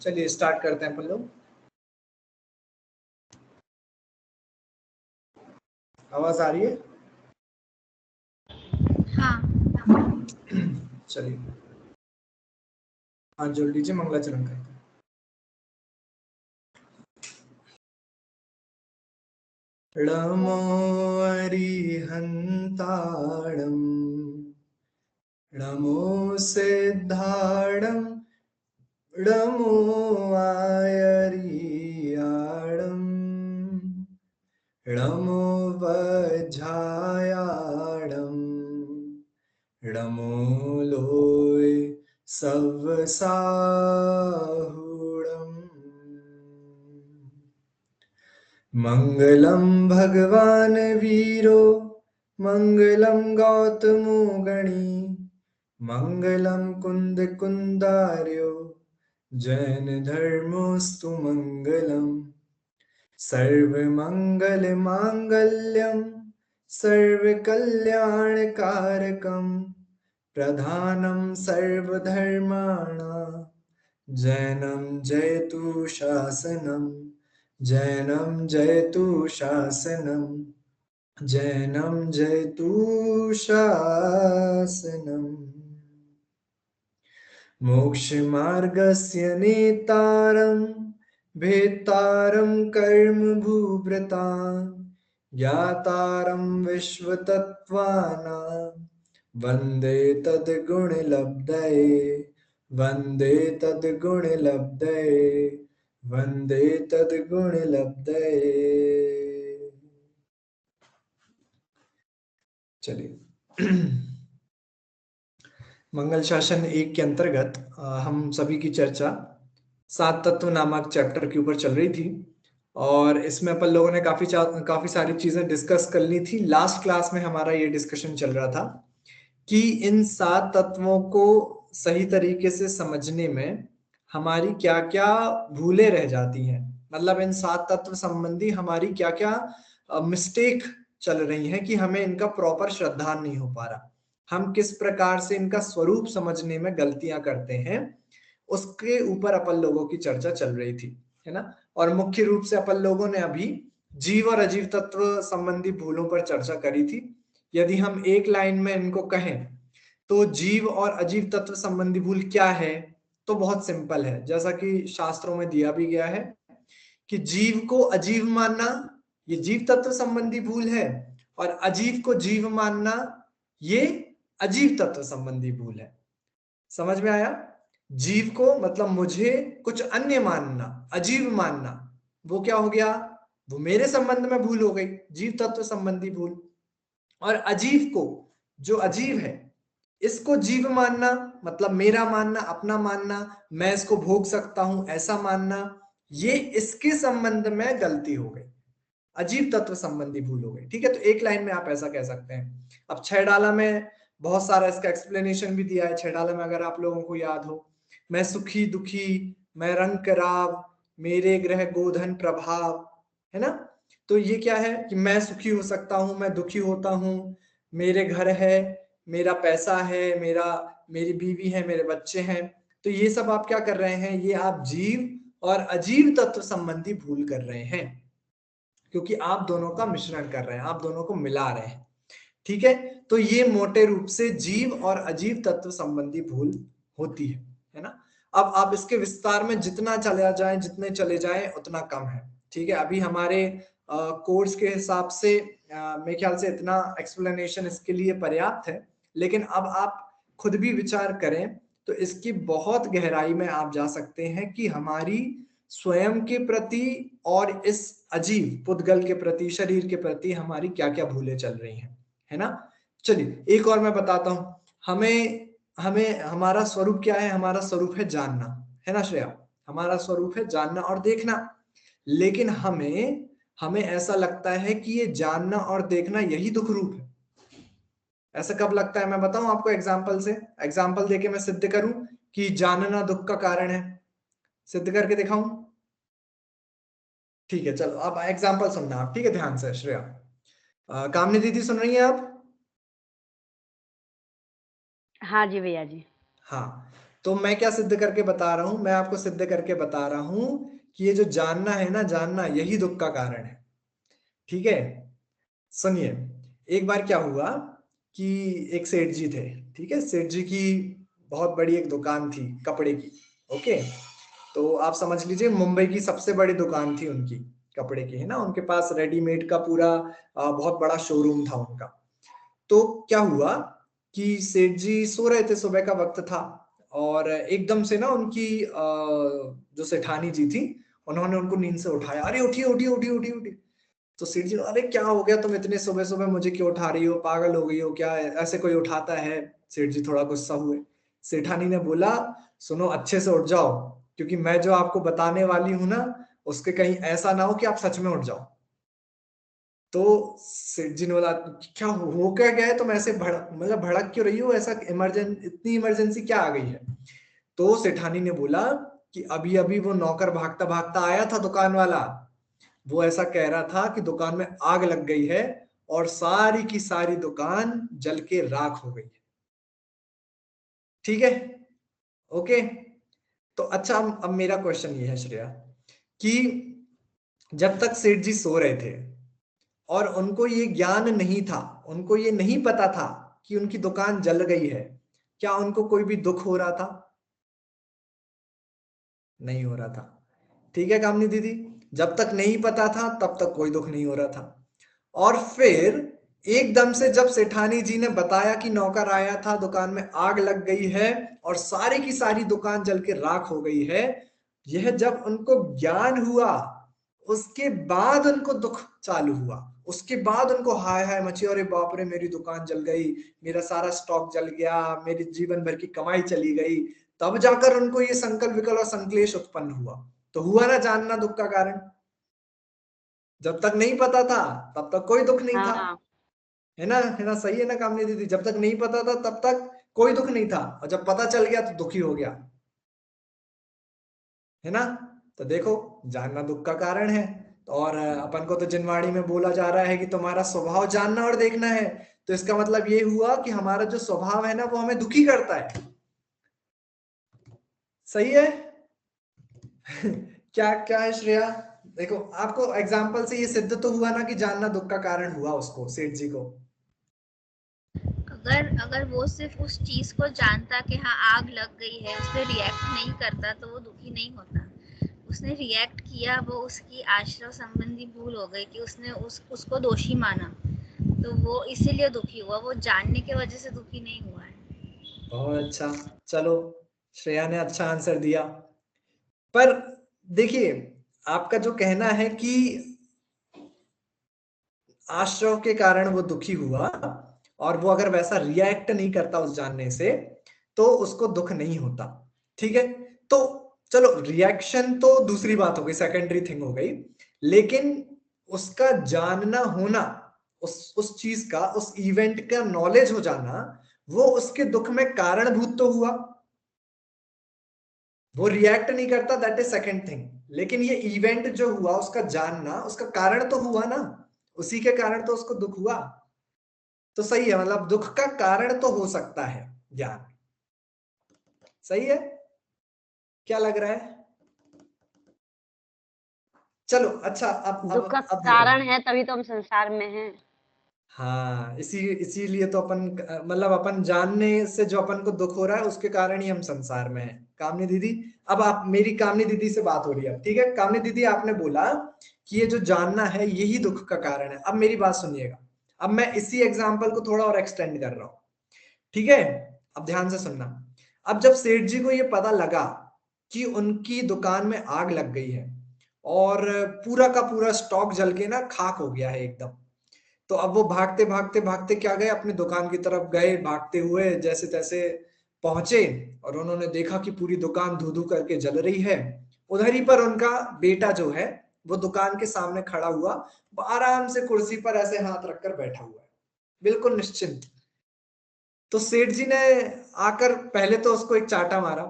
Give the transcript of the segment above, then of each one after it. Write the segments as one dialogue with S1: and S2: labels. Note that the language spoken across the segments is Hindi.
S1: चलिए स्टार्ट करते हैं अपन लोग। आवाज आ रही है?
S2: हाँ।
S1: चलिए हाथ जोड़ लीजिए, मंगलाचरण करते हैं। णमो अरिहन्ताणम् णमो सिद्धाणम् णमो आयर्याणम् णमो वज्रायाणम् णमो लोय सवसाहुणम् मंगलम भगवान वीरो मंगलम गौतमो गणी मंगलम कुंद कुंदार्यो जैन धर्मोस्तु मंगलम सर्वमंगल मांगल्यम सर्वकल्याणकारकम प्रधानम सर्वधर्माणां जैनम जयतु शासनम जैनम जयतु शासनम जैनम जयतु शासनम मोक्षमार्गस्य नेतारं भेत्तारं कर्म भूभृतां ज्ञातारं विश्वतत्त्वानां वन्दे तद्गुणलब्धये वन्दे तद्गुणलब्धये वन्दे तद्गुणलब्धये। चलिए मंगल शासन 1 के अंतर्गत हम सभी की चर्चा 7 तत्व नामक चैप्टर के ऊपर चल रही थी और इसमें अपन लोगों ने काफी सारी चीजें डिस्कस कर ली थी। लास्ट क्लास में हमारा ये डिस्कशन चल रहा था कि इन 7 तत्वों को सही तरीके से समझने में हमारी क्या क्या भूलें रह जाती हैं, मतलब इन 7 तत्व संबंधी हमारी क्या क्या मिस्टेक चल रही हैं कि हमें इनका प्रॉपर श्रद्धान नहीं हो पा रहा, हम किस प्रकार से इनका स्वरूप समझने में गलतियां करते हैं, उसके ऊपर अपन लोगों की चर्चा चल रही थी, है ना। और मुख्य रूप से अपन लोगों ने अभी जीव और अजीव तत्व संबंधी भूलों पर चर्चा करी थी। यदि हम एक लाइन में इनको कहें तो जीव और अजीव तत्व संबंधी भूल क्या है, तो बहुत सिंपल है, जैसा कि शास्त्रों में दिया भी गया है कि जीव को अजीव मानना ये जीव तत्व संबंधी भूल है और अजीव को जीव मानना ये अजीव तत्व संबंधी भूल है। समझ में आया? जीव को मतलब मुझे कुछ अन्य मानना, अजीव मानना, वो क्या हो गया, वो मेरे संबंध में भूल हो गई, जीव तत्व संबंधी भूल। और अजीव को, जो अजीव है, इसको जीव मानना मतलब मेरा मानना, अपना मानना, मैं इसको भोग सकता हूं ऐसा मानना, ये इसके संबंध में गलती हो गई, अजीव तत्व संबंधी भूल हो गई। ठीक है, तो एक लाइन में आप ऐसा कह सकते हैं। अब 6 डाला में बहुत सारा इसका एक्सप्लेनेशन भी दिया है। 6 डाला में अगर आप लोगों को याद हो, मैं सुखी दुखी, मैं रंग कराव, मेरे ग्रह गोधन प्रभाव, है ना। तो ये क्या है कि मैं सुखी हो सकता हूं, मैं दुखी होता हूं, मेरे घर है, मेरा पैसा है, मेरी बीवी है, मेरे बच्चे हैं। तो ये सब आप क्या कर रहे हैं, ये आप जीव और अजीव तत्व संबंधी भूल कर रहे हैं, क्योंकि आप दोनों का मिश्रण कर रहे हैं, आप दोनों को मिला रहे हैं। ठीक है, तो ये मोटे रूप से जीव और अजीव तत्व संबंधी भूल होती है ना। अब आप इसके विस्तार में जितना जितने चले जाएं उतना कम है। ठीक है, अभी हमारे कोर्स के हिसाब से मेरे ख्याल से इतना एक्सप्लेनेशन इसके लिए पर्याप्त है, लेकिन अब आप खुद भी विचार करें तो इसकी बहुत गहराई में आप जा सकते हैं कि हमारी स्वयं के प्रति और इस अजीव पुद्गल के प्रति, शरीर के प्रति हमारी क्या क्या भूलें चल रही हैं, है ना। चलिए एक और मैं बताता हूं, हमें हमें हमारा स्वरूप क्या है, हमारा स्वरूप है जानना, है ना श्रेया, हमारा स्वरूप है जानना और देखना। लेकिन हमें हमें ऐसा लगता है कि ये जानना और देखना यही दुख रूप है। ऐसा कब लगता है, मैं बताऊं आपको एग्जाम्पल से, एग्जाम्पल देके मैं सिद्ध करूं कि जानना दुख का कारण है, सिद्ध करके दिखाऊं। ठीक है, चलो अब एग्जाम्पल सुनना आप, ठीक है, ध्यान से श्रेया। कामनी दीदी सुन रही हैं आप?
S2: हाँ जी भैया जी।
S1: हाँ, तो मैं क्या सिद्ध करके बता रहा हूं, मैं आपको सिद्ध करके बता रहा हूं कि ये जो जानना है ना, जानना यही दुख का कारण है। ठीक है, सुनिए। एक बार क्या हुआ कि एक सेठ जी थे। ठीक है, सेठ जी की बहुत बड़ी एक दुकान थी कपड़े की। ओके, तो आप समझ लीजिए मुंबई की सबसे बड़ी दुकान थी उनकी, कपड़े की, है ना। उनके पास रेडीमेड का पूरा बहुत बड़ा शोरूम था उनका। तो क्या हुआ कि सेठ जी सो रहे थे, सुबह का वक्त था, और एकदम से ना उनकी जो सेठानी जी थी, उन्होंने उनको नींद से उठाया। अरे उठिए उठिए उठिए उठिए उठिए। तो सेठ जी, अरे क्या हो गया, तुम इतने सुबह सुबह मुझे क्यों उठा रही हो, पागल हो गई हो क्या, ऐसे कोई उठाता है। सेठ जी थोड़ा गुस्सा हुए। सेठानी ने बोला, सुनो अच्छे से उठ जाओ, क्योंकि मैं जो आपको बताने वाली हूं ना, उसके कहीं ऐसा ना हो कि आप सच में उठ जाओ। तो सेठ जी ने बोला, क्या हो क्या गया है, तुम ऐसे भड़क क्यों रही हो, ऐसा इतनी इमरजेंसी क्या आ गई है। तो सेठानी ने बोला कि अभी अभी वो नौकर भागता भागता आया था, दुकान वाला। वो ऐसा कह रहा था कि दुकान में आग लग गई है और सारी की सारी दुकान जल के राख हो गई है। ठीक है, ओके। तो अच्छा, अब मेरा क्वेश्चन ये है श्रेया, कि जब तक सेठ जी सो रहे थे और उनको ये ज्ञान नहीं था, उनको ये नहीं पता था कि उनकी दुकान जल गई है, क्या उनको कोई भी दुख हो रहा था? नहीं हो रहा था। ठीक है कामनी दीदी, जब तक नहीं पता था तब तक कोई दुख नहीं हो रहा था। और फिर एकदम से जब सेठानी जी ने बताया कि नौकर आया था, दुकान में आग लग गई है और सारी की सारी दुकान जल के राख हो गई है, यह जब उनको ज्ञान हुआ, उसके बाद उनको दुख चालू हुआ। उसके बाद उनको हाय हाय मची, अरे बाप रे मेरी दुकान जल गई, मेरा सारा स्टॉक जल गया, मेरी जीवन भर की कमाई चली गई। तब जाकर उनको ये संकल्प विकल्प और संक्लेश उत्पन्न हुआ। तो हुआ ना जानना दुख का कारण। जब तक नहीं पता था तब तक कोई दुख नहीं था,
S2: हाँ।
S1: है ना, है ना, सही है ना कामनी दीदी। जब तक नहीं पता था तब तक कोई दुख नहीं था, और जब पता चल गया तो दुखी हो गया, है ना। तो देखो, जानना दुख का कारण है। और अपन को तो जिनवाड़ी में बोला जा रहा है कि तुम्हारा स्वभाव जानना और देखना है। तो इसका मतलब ये हुआ कि हमारा जो स्वभाव है ना, वो हमें दुखी करता है। सही है। क्या क्या है श्रेया? देखो, आपको एग्जाम्पल से ये सिद्ध तो हुआ ना कि जानना दुख का कारण हुआ उसको, सेठ जी को।
S2: अगर अगर वो सिर्फ उस चीज को जानता कि हाँ आग लग गई है, उस पर रिएक्ट नहीं करता तो वो दुखी नहीं होता। उसने रिएक्ट किया, वो उसकी आश्रय संबंधी भूल हो गई कि उसने उसको दोषी माना, तो वो इसीलिए दुखी हुआ। वो जानने की वजह से दुखी नहीं हुआ है।
S1: बहुत अच्छा, चलो, श्रेया ने अच्छा आंसर दिया। पर देखिए, आपका जो कहना है कि आश्रव के कारण वो दुखी हुआ, और वो अगर वैसा रिएक्ट नहीं करता उस जानने से, तो उसको दुख नहीं होता। ठीक है, तो चलो, रिएक्शन तो दूसरी बात हो गई, सेकेंडरी थिंग हो गई। लेकिन उसका जानना होना, उस चीज का, उस इवेंट का नॉलेज हो जाना, वो उसके दुख में कारणभूत तो हुआ। वो रिएक्ट नहीं करता, दैट इज सेकंड थिंग। लेकिन ये इवेंट जो हुआ, उसका जानना, उसका कारण तो हुआ ना, उसी के कारण तो उसको दुख हुआ। तो सही है, मतलब दुख का कारण तो हो सकता है ज्ञान। सही है, क्या लग रहा है? चलो अच्छा,
S2: दुख का
S1: अब देखो।
S2: कारण है तभी तो हम संसार में हैं।
S1: हाँ, इसीलिए तो अपन, मतलब अपन जानने से जो अपन को दुख हो रहा है, उसके कारण ही हम संसार में हैं। कामनी दीदी, अब आप, मेरी कामनी दीदी से बात हो रही है, ठीक है। कामनी दीदी, आपने बोला कि ये जो जानना है यही दुख का कारण है। अब मेरी बात सुनिएगा। अब मैं इसी एग्जाम्पल को थोड़ा और एक्सटेंड कर रहा हूं, ठीक है। अब ध्यान से सुनना। अब जब सेठ जी को ये पता लगा कि उनकी दुकान में आग लग गई है और पूरा का पूरा स्टॉक जल के ना खाक हो गया है एकदम, तो अब वो भागते भागते भागते क्या गए, अपनी दुकान की तरफ गए, भागते हुए जैसे तैसे पहुंचे, और उन्होंने देखा कि पूरी दुकान धू धू करके जल रही है। उधर ही पर उनका बेटा जो है, वो दुकान के सामने खड़ा हुआ, वो आराम से कुर्सी पर ऐसे हाथ रखकर बैठा हुआ है, बिल्कुल निश्चिंत। तो सेठ जी ने आकर पहले तो उसको एक चाटा मारा।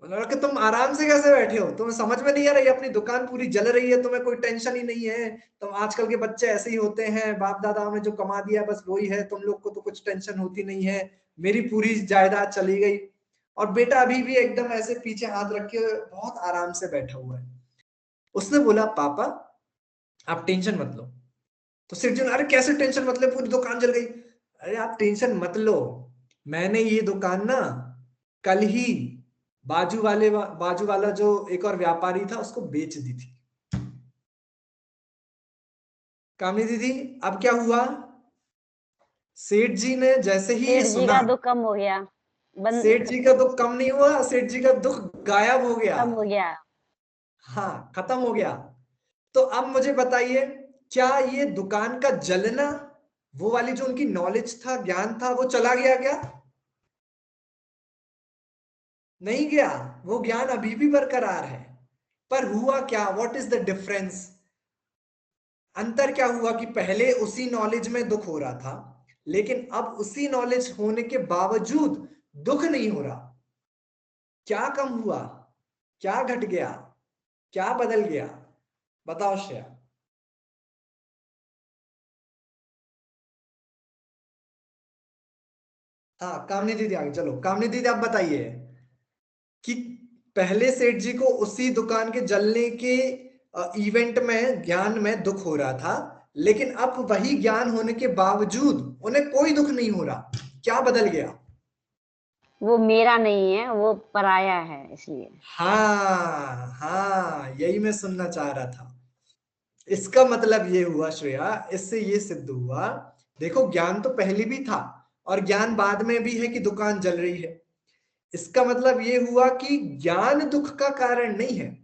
S1: बोला कि तुम आराम से कैसे बैठे हो, तुम्हें समझ में नहीं आ रही, अपनी दुकान पूरी जल रही है, तुम्हें कोई टेंशन ही नहीं है। तुम, आजकल के बच्चे ऐसे ही होते हैं, बाप दादाओं ने जो कमा दिया बस वही है, तुम लोग को तो कुछ टेंशन होती नहीं है। मेरी पूरी जायदाद चली गई। और बेटा अभी भी एकदम ऐसे पीछे हाथ रख के बहुत आराम से बैठा हुआ है। उसने बोला पापा आप टेंशन मत लो। तो सेठ जी ने, अरे कैसे टेंशन मत ले, पूरी दुकान जल गई। अरे आप टेंशन मत लो, मैंने ये दुकान ना कल ही बाजू वाला जो एक और व्यापारी था उसको बेच दी थी। कामनी दीदी अब क्या हुआ, सेठ जी ने जैसे ही ये
S3: सेठ जी
S1: सुना,
S3: का दुख कम हो गया।
S1: सेठ जी का दुख कम नहीं हुआ, सेठ जी का दुख गायब हो गया।
S3: कम हो गया।
S1: हाँ खत्म हो गया। तो अब मुझे बताइए, क्या ये दुकान का जलना, वो वाली जो उनकी नॉलेज था, ज्ञान था, वो चला गया क्या? नहीं गया, वो ज्ञान अभी भी बरकरार है। पर हुआ क्या, व्हाट इज द डिफरेंस? अंतर क्या हुआ कि पहले उसी नॉलेज में दुख हो रहा था, लेकिन अब उसी नॉलेज होने के बावजूद दुख नहीं हो रहा। क्या कम हुआ, क्या घट गया, क्या बदल गया? बताओ श्रेया। हाँ कामनी दीदी आगे, चलो कामनी दीदी आप बताइए कि पहले सेठ जी को उसी दुकान के जलने के इवेंट में, ज्ञान में दुख हो रहा था, लेकिन अब वही ज्ञान होने के बावजूद उन्हें कोई दुख नहीं हो रहा। क्या बदल गया?
S3: वो मेरा नहीं है, वो पराया है, इसलिए।
S1: हाँ हाँ, यही मैं सुनना चाह रहा था। इसका मतलब ये हुआ श्रेया, इससे ये सिद्ध हुआ, देखो ज्ञान तो पहले भी था और ज्ञान बाद में भी है कि दुकान जल रही है। इसका मतलब ये हुआ कि ज्ञान दुख का कारण नहीं है।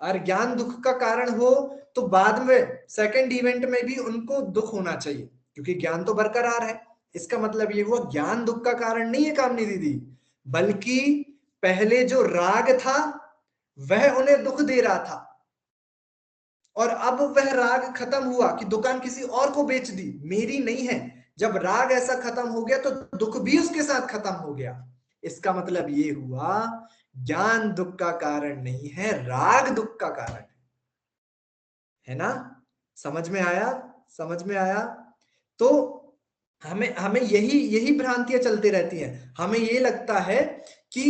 S1: और ज्ञान दुख का कारण हो तो बाद में सेकंड इवेंट में भी उनको दुख होना चाहिए, क्योंकि ज्ञान तो बरकरार है। इसका मतलब ये हुआ ज्ञान दुख का कारण नहीं है कामनी दीदी, बल्कि पहले जो राग था वह उन्हें दुख दे रहा था, और अब वह राग खत्म हुआ कि दुकान किसी और को बेच दी, मेरी नहीं है। जब राग ऐसा खत्म हो गया तो दुख भी उसके साथ खत्म हो गया। इसका मतलब ये हुआ ज्ञान दुख का कारण नहीं है, राग दुख का कारण है ना? समझ में आया? समझ में आया? तो हमें हमें यही यही भ्रांतियां चलती रहती हैं। हमें ये लगता है कि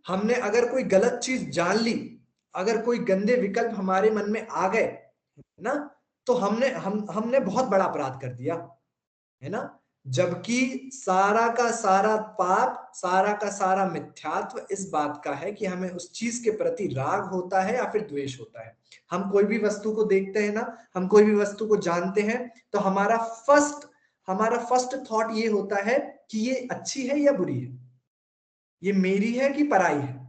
S1: हमने अगर कोई गलत चीज जान ली, अगर कोई गंदे विकल्प हमारे मन में आ गए ना, तो हमने बहुत बड़ा अपराध कर दिया, है ना? जबकि सारा का सारा पाप, सारा का सारा मिथ्यात्व इस बात का है कि हमें उस चीज के प्रति राग होता है या फिर द्वेष होता है। हम कोई भी वस्तु को देखते हैं ना, हम कोई भी वस्तु को जानते हैं, तो हमारा फर्स्ट थॉट ये होता है कि ये अच्छी है या बुरी है, ये मेरी है कि पराई है।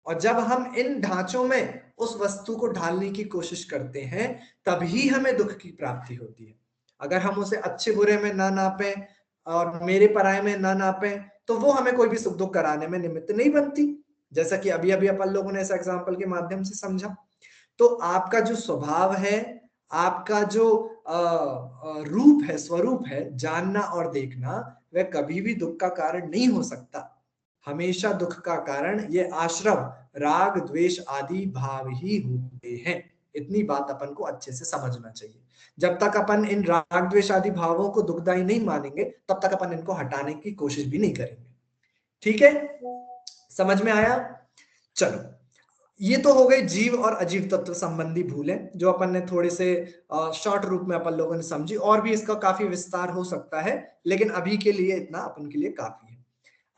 S1: और जब हम इन ढांचों में उस वस्तु को ढालने की कोशिश करते हैं, तभी हमें दुख की प्राप्ति होती है। अगर हम उसे अच्छे बुरे में ना नापें और मेरे पराये में ना नापें, तो वो हमें कोई भी सुख दुख कराने में निमित्त नहीं बनती। जैसा कि अभी अभी अपन लोगों ने इस एग्जाम्पल के माध्यम से समझा। तो आपका जो स्वभाव है, आपका जो रूप है, स्वरूप है, जानना और देखना, वह कभी भी दुख का कारण नहीं हो सकता। हमेशा दुख का कारण ये आश्रव, राग द्वेष आदि भाव ही होते हैं। इतनी बात अपन को अच्छे से समझना चाहिए। जब तक अपन इन राग द्वेष आदि भावों को दुखदायी नहीं मानेंगे, तब तक अपन इनको हटाने की कोशिश भी नहीं करेंगे। ठीक है, समझ में आया? चलो, ये तो हो गई जीव और अजीव तत्व संबंधी भूलें, जो अपन ने थोड़े से शॉर्ट रूप में अपन लोगों ने समझी। और भी इसका काफी विस्तार हो सकता है, लेकिन अभी के लिए इतना अपन के लिए काफी है।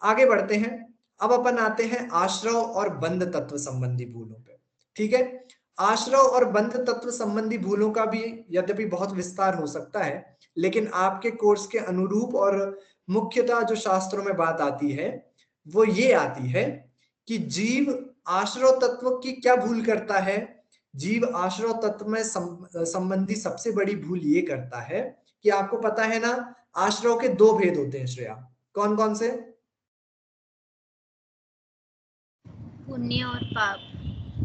S1: आगे बढ़ते हैं। अब अपन आते हैं आश्रव और बंध तत्व संबंधी भूलों पे। ठीक है, आश्रव और बंध तत्व संबंधी भूलों का भी यद्यपि बहुत विस्तार हो सकता है, लेकिन आपके कोर्स के अनुरूप और मुख्यतः जो शास्त्रों में बात आती है वो ये आती है कि जीव आश्रव तत्व की क्या भूल करता है। जीव आश्रव तत्व में संबंधी सबसे बड़ी भूल ये करता है कि आपको पता है ना, आश्रव के दो भेद होते हैं श्रेया, कौन कौन से?
S2: पुण्य और पाप।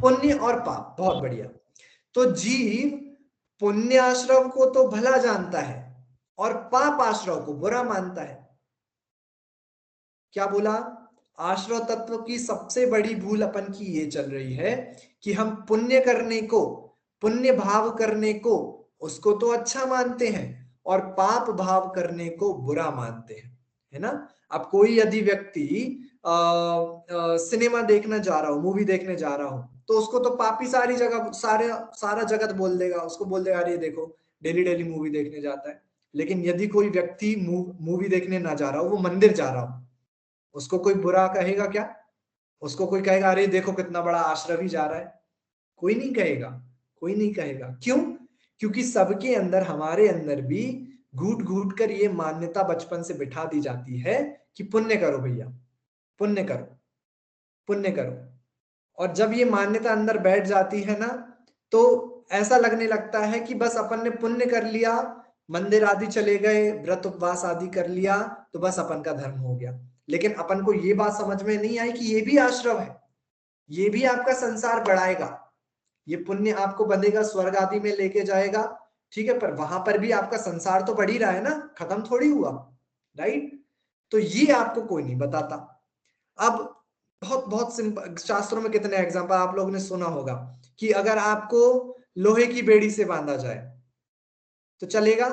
S1: पुण्य और पाप, बहुत बढ़िया। तो जीव पुण्य आश्रव को तो भला जानता है और पाप आश्रव को बुरा मानता है। क्या बोला? आश्रव तत्व की सबसे बड़ी भूल अपन की ये चल रही है कि हम पुण्य करने को, पुण्य भाव करने को, उसको तो अच्छा मानते हैं और पाप भाव करने को बुरा मानते हैं, है ना? अब कोई यदि व्यक्ति सिनेमा देखने जा रहा हूँ, मूवी देखने जा रहा हूँ, तो उसको तो पापी सारी जगह सारा जगत बोल देगा, उसको बोल देगा अरे देखो डेली डेली मूवी देखने जाता है। लेकिन यदि कोई व्यक्ति मूवी देखने ना जा रहा हो, वो मंदिर जा रहा हो, उसको कोई बुरा कहेगा क्या? उसको कोई कहेगा अरे देखो कितना बड़ा आश्रम ही जा रहा है? कोई नहीं कहेगा, कोई नहीं कहेगा। क्यों? क्योंकि सबके अंदर, हमारे अंदर भी घूट घूट कर ये मान्यता बचपन से बिठा दी जाती है कि पुण्य करो भैया, पुण्य करो, पुण्य करो। और जब ये मान्यता अंदर बैठ जाती है ना, तो ऐसा लगने लगता है कि बस अपन ने पुण्य कर लिया, मंदिर आदि चले गए, व्रत उपवास आदि कर लिया, तो बस अपन का धर्म हो गया। लेकिन अपन को ये बात समझ में नहीं आई कि ये भी आश्रम है, ये भी आपका संसार बढ़ाएगा, ये पुण्य आपको बंधेगा, स्वर्ग आदि में लेके जाएगा, ठीक है, पर वहां पर भी आपका संसार तो बढ़ ही रहा है ना, खत्म थोड़ी हुआ, राइट? तो ये आपको कोई नहीं बताता। अब बहुत बहुत सिंपल, शास्त्रों में कितने एग्जांपल आप लोगों ने सुना होगा कि अगर आपको लोहे की बेड़ी से बांधा जाए तो चलेगा?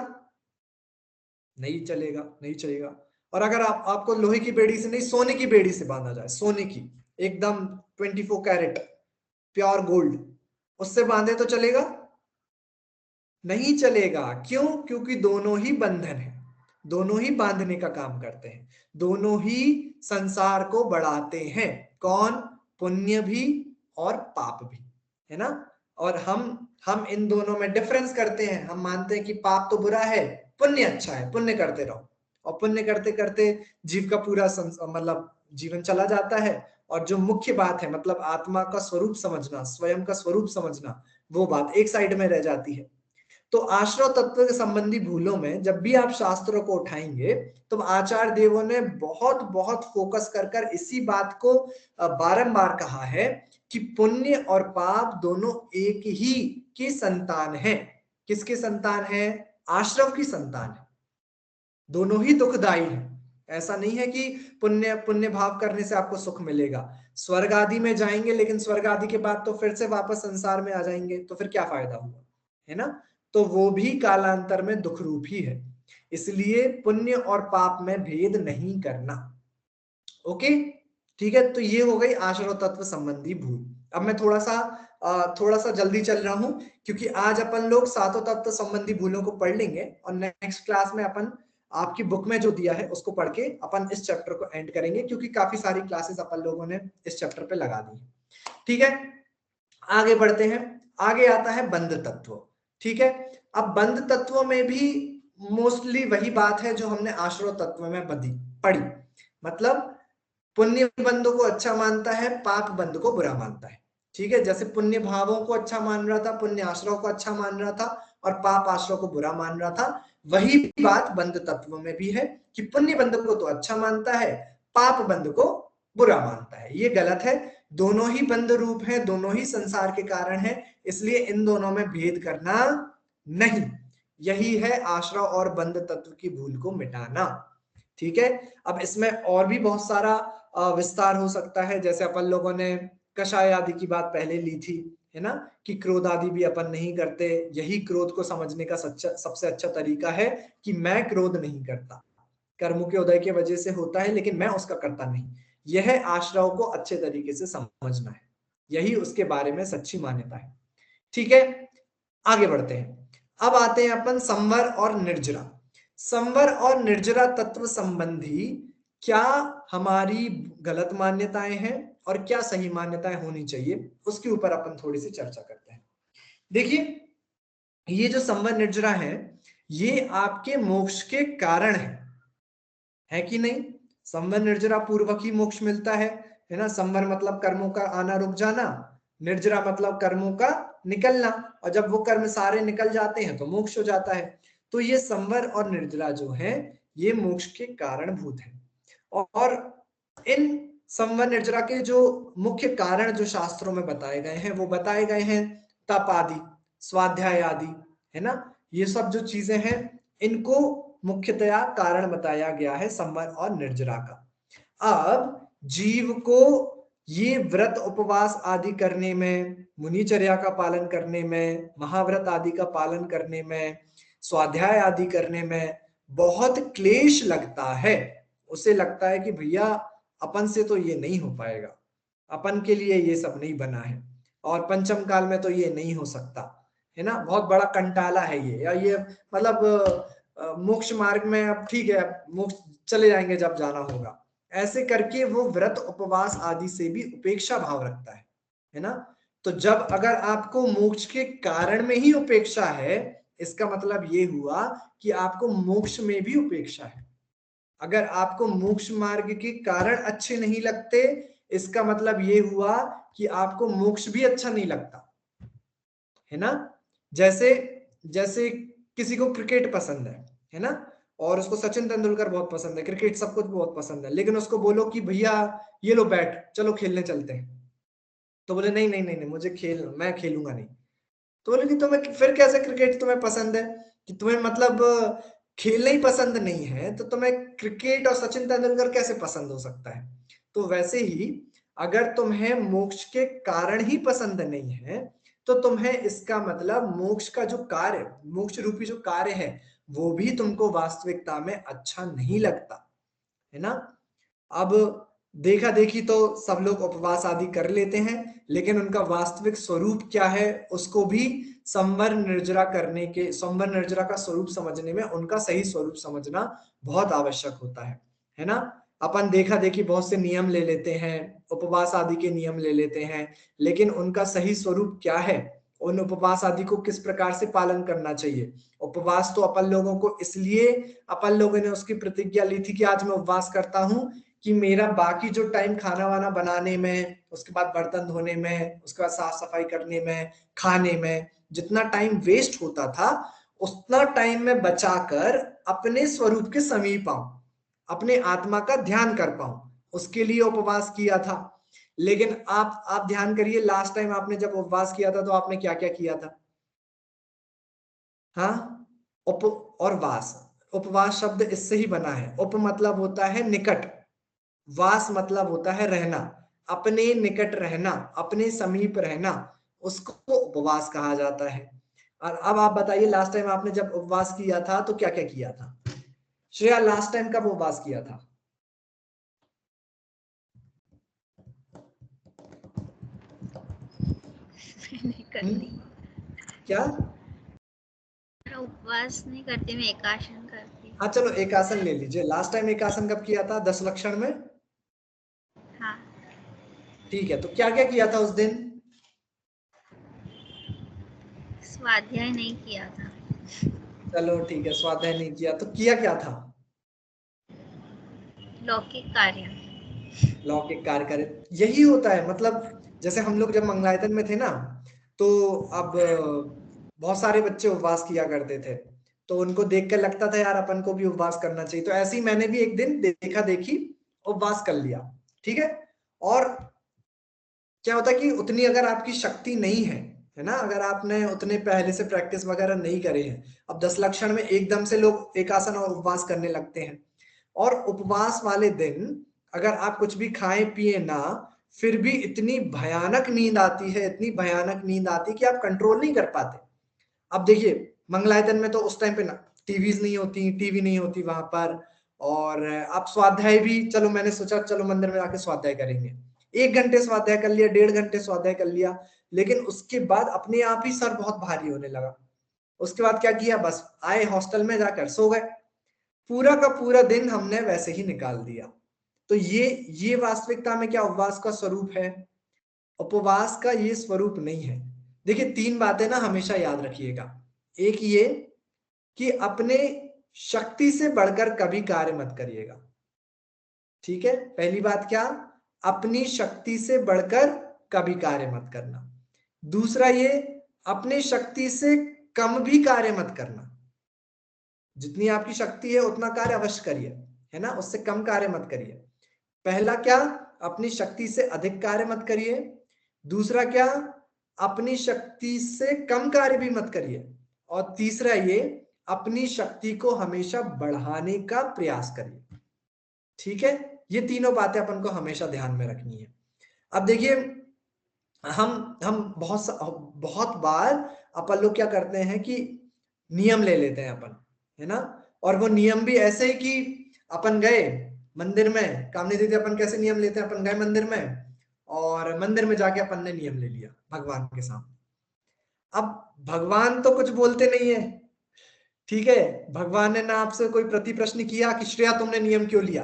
S1: नहीं चलेगा, नहीं चलेगा। और अगर आपको लोहे की बेड़ी से नहीं, सोने की बेड़ी से बांधा जाए, सोने की, एकदम 24 कैरेट प्योर गोल्ड, उससे बांधे तो चलेगा? नहीं चलेगा। क्यों? क्योंकि दोनों ही बंधन है, दोनों ही बांधने का काम करते हैं, दोनों ही संसार को बढ़ाते हैं। कौन? पुण्य भी और पाप भी, है ना? और हम इन दोनों में डिफरेंस करते हैं। हम मानते हैं कि पाप तो बुरा है, पुण्य अच्छा है, पुण्य करते रहो, और पुण्य करते करते जीव का पूरा मतलब जीवन चला जाता है। और जो मुख्य बात है, मतलब आत्मा का स्वरूप समझना, स्वयं का स्वरूप समझना, वो बात एक साइड में रह जाती है। तो आश्रव तत्व के संबंधी भूलों में जब भी आप शास्त्रों को उठाएंगे, तो आचार्य देवों ने बहुत बहुत फोकस कर कर इसी बात को बारंबार कहा है कि पुण्य और पाप दोनों एक ही की संतान है। किसके संतान है? आश्रव की संतान है। दोनों ही दुखदाई है। ऐसा नहीं है कि पुण्य पुण्य भाव करने से आपको सुख मिलेगा, स्वर्ग आदि में जाएंगे, लेकिन स्वर्ग आदि के बाद तो फिर से वापस संसार में आ जाएंगे, तो फिर क्या फायदा हुआ, है ना? तो वो भी कालांतर में दुख रूप ही है। इसलिए पुण्य और पाप में भेद नहीं करना। ओके, ठीक है। तो ये हो गई आश्रव तत्व संबंधी भूल। अब मैं थोड़ा सा जल्दी चल रहा हूं, क्योंकि आज अपन लोग सातों तत्व संबंधी भूलों को पढ़ लेंगे, और नेक्स्ट क्लास में अपन आपकी बुक में जो दिया है उसको पढ़ के अपन इस चैप्टर को एंड करेंगे, क्योंकि काफी सारी क्लासेस अपन लोगों ने इस चैप्टर पे लगा दी। ठीक है, आगे बढ़ते हैं। आगे आता है बंध तत्व। ठीक है, अब बंध तत्व में भी मोस्टली वही बात है जो हमने आश्रव तत्व में पढ़ी। मतलब पुण्य बंध को अच्छा मानता है, पाप बंध को बुरा मानता है। ठीक है, जैसे पुण्य भावों को अच्छा मान रहा था, पुण्य आश्रव को अच्छा मान रहा था, और पाप आश्रव को बुरा मान रहा था, वही बात बंध तत्व में भी है कि पुण्य बंध को तो अच्छा मानता है, पाप बंध को बुरा मानता है। ये गलत है। दोनों ही बंध रूप है, दोनों ही संसार के कारण है, इसलिए इन दोनों में भेद करना नहीं। यही है आश्रव और बंध तत्व की भूल को मिटाना। ठीक है, अब इसमें और भी बहुत सारा विस्तार हो सकता है। जैसे अपन लोगों ने कषाय आदि की बात पहले ली थी, है ना, कि क्रोध आदि भी अपन नहीं करते। यही क्रोध को समझने का सबसे अच्छा तरीका है कि मैं क्रोध नहीं करता, कर्म के उदय की वजह से होता है, लेकिन मैं उसका करता नहीं। यह आश्रव को अच्छे तरीके से समझना है, यही उसके बारे में सच्ची मान्यता है। ठीक है, आगे बढ़ते हैं। अब आते हैं अपन संवर और निर्जरा। संवर और निर्जरा तत्व संबंधी क्या हमारी गलत मान्यताएं हैं और क्या सही मान्यताएं होनी चाहिए, उसके ऊपर अपन थोड़ी सी चर्चा करते हैं। देखिए, ये जो संवर निर्जरा है, ये आपके मोक्ष के कारण है कि नहीं? संवर निर्जरा पूर्वक ही मोक्ष मिलता है ना? संवर मतलब कर्मों का आना रुक जाना, निर्जरा मतलब कर्मों का निकलना, और जब वो कर्म सारे निकल जाते हैं तो मोक्ष हो जाता है। तो ये संवर और निर्जरा जो है, ये मोक्ष के कारणभूत है। और इन संवर निर्जरा के जो मुख्य कारण जो शास्त्रों में बताए गए हैं, वो बताए गए हैं तप आदि, स्वाध्याय आदि, है ना? ये सब जो चीजें हैं, इनको मुख्यतया कारण बताया गया है संवर और निर्जरा का। अब जीव को ये व्रत उपवास आदि करने में, मुनिचर्या का पालन करने में, महाव्रत आदि का पालन करने में, स्वाध्याय आदि करने में बहुत क्लेश लगता है। उसे लगता है कि भैया अपन से तो ये नहीं हो पाएगा, अपन के लिए ये सब नहीं बना है, और पंचम काल में तो ये नहीं हो सकता, है ना। बहुत बड़ा कंटाला है ये, या ये मतलब मोक्ष मार्ग में अब ठीक है, मोक्ष चले जाएंगे जब जाना होगा, ऐसे करके वो व्रत उपवास आदि से भी उपेक्षा भाव रखता है ना। तो जब अगर आपको मोक्ष के कारण में ही उपेक्षा है, इसका मतलब ये हुआ कि आपको मोक्ष में भी उपेक्षा है। अगर आपको मोक्ष मार्ग के कारण अच्छे नहीं लगते, इसका मतलब ये हुआ कि आपको मोक्ष भी अच्छा नहीं लगता, है ना। जैसे जैसे किसी को क्रिकेट पसंद है ना, और उसको सचिन तेंदुलकर बहुत पसंद है, क्रिकेट सब कुछ बहुत पसंद है, लेकिन उसको बोलो कि भैया ये लो बैट, चलो खेलने चलते हैं, तो बोले नहीं नहीं नहीं नहीं, मुझे मैं खेलूंगा नहीं। तो बोले कि तुम्हें फिर कैसे क्रिकेट तुम्हें पसंद है, कि तुम्हें मतलब खेलना ही पसंद नहीं है, तो तुम्हें क्रिकेट और सचिन तेंदुलकर कैसे पसंद हो सकता है। तो वैसे ही अगर तुम्हें मोक्ष के कारण ही पसंद नहीं है, तो तुम्हें इसका मतलब मोक्ष का जो कार्य, मोक्ष रूपी जो कार्य है, वो भी तुमको वास्तविकता में अच्छा नहीं लगता, है ना। अब देखा देखी तो सब लोग उपवास आदि कर लेते हैं, लेकिन उनका वास्तविक स्वरूप क्या है उसको भी संवर निर्जरा का स्वरूप समझने में उनका सही स्वरूप समझना बहुत आवश्यक होता है ना। अपन देखा देखी बहुत से नियम ले लेते हैं, उपवास आदि के नियम ले लेते हैं, लेकिन उनका सही स्वरूप क्या है, उन उपवास आदि को किस प्रकार से पालन करना चाहिए। उपवास तो अपन लोगों को इसलिए, अपन लोगों ने उसकी प्रतिज्ञा ली थी कि आज मैं उपवास करता हूं, कि मेरा बाकी जो टाइम खाना वाना बनाने में, उसके बाद बर्तन धोने में, उसके बाद साफ सफाई करने में, खाने में जितना टाइम वेस्ट होता था, उतना टाइम में बचाकर अपने स्वरूप के समीप आऊं, अपने आत्मा का ध्यान कर पाऊं, उसके लिए उपवास किया था। लेकिन आप ध्यान करिए, लास्ट टाइम आपने जब उपवास किया था तो आपने क्या क्या किया था। हाँ, उप और वास, उपवास शब्द इससे ही बना है। उप मतलब होता है निकट, वास मतलब होता है रहना, अपने निकट रहना, अपने समीप रहना, उसको उपवास कहा जाता है। और अब आप बताइए, लास्ट टाइम आपने जब उपवास किया था तो क्या क्या किया था। श्रेया, लास्ट टाइम कब उपवास किया था।
S2: नहीं करती,
S1: क्या।
S2: मैं उपवास नहीं करती, मैं एकासन करती।
S1: हाँ चलो एकासन ले लीजिए, लास्ट टाइम एकासन कब किया था, 10 लक्षण में।
S2: हाँ,
S1: ठीक है, तो क्या क्या किया था उस दिन।
S2: स्वाध्याय नहीं किया था।
S1: चलो ठीक है, स्वाध्याय नहीं किया, तो किया क्या था।
S2: लौकिक कार्य।
S1: लौकिक कार्य करे, यही होता है। मतलब जैसे हम लोग जब मंगलायतन में थे ना, तो अब बहुत सारे बच्चे उपवास किया करते थे, तो उनको देख कर लगता था यार अपन को भी उपवास करना चाहिए, तो ऐसे ही मैंने भी एक दिन देखा देखी उपवास कर लिया, ठीक है। और क्या होता है कि उतनी अगर आपकी शक्ति नहीं है ना, अगर आपने उतने पहले से प्रैक्टिस वगैरह नहीं करे हैं, अब 10 लक्षण में एकदम से लोग एक आसन और उपवास करने लगते हैं, और उपवास वाले दिन अगर आप कुछ भी खाएं पिए ना, फिर भी इतनी भयानक नींद आती है, इतनी भयानक नींद आती है कि आप कंट्रोल नहीं कर पाते। अब देखिए मंगलायतन में तो उस टाइम पे ना टीवीज नहीं होती, टीवी नहीं होती वहां पर, और आप स्वाध्याय भी, चलो मैंने सोचा चलो मंदिर में जाके स्वाध्याय करेंगे, 1 घंटे स्वाध्याय कर लिया, 1.5 घंटे स्वाध्याय कर लिया, लेकिन उसके बाद अपने आप ही सर बहुत भारी होने लगा। उसके बाद क्या किया, बस आए हॉस्टल में जाकर सो गए, पूरा का पूरा दिन हमने वैसे ही निकाल दिया। तो ये वास्तविकता में क्या उपवास का स्वरूप है। उपवास का ये स्वरूप नहीं है। देखिए 3 बातें ना हमेशा याद रखिएगा। एक ये कि अपने शक्ति से बढ़कर कभी कार्य मत करिएगा, ठीक है। पहली बात क्या, अपनी शक्ति से बढ़कर कभी कार्य मत करना। दूसरा ये, अपनी शक्ति से कम भी कार्य मत करना, जितनी आपकी शक्ति है उतना कार्य अवश्य करिए, है ना, उससे कम कार्य मत करिए। पहला क्या, अपनी शक्ति से अधिक कार्य मत करिए। दूसरा क्या, अपनी शक्ति से कम कार्य भी मत करिए। और तीसरा ये, अपनी शक्ति को हमेशा बढ़ाने का प्रयास करिए, ठीक है। ये तीनों बातें अपन को हमेशा ध्यान में रखनी है। अब देखिए हम बहुत बार अपन लोग क्या करते हैं कि नियम ले लेते हैं अपन, है ना, और वो नियम भी ऐसे ही कि अपन गए मंदिर में कामनी दीदी अपन कैसे नियम लेते हैं, अपन गए मंदिर में और मंदिर में जाके अपन ने नियम ले लिया भगवान के सामने। अब भगवान तो कुछ बोलते नहीं है, ठीक है, भगवान ने ना आपसे कोई प्रति प्रश्न किया कि श्रेया तुमने नियम क्यों लिया,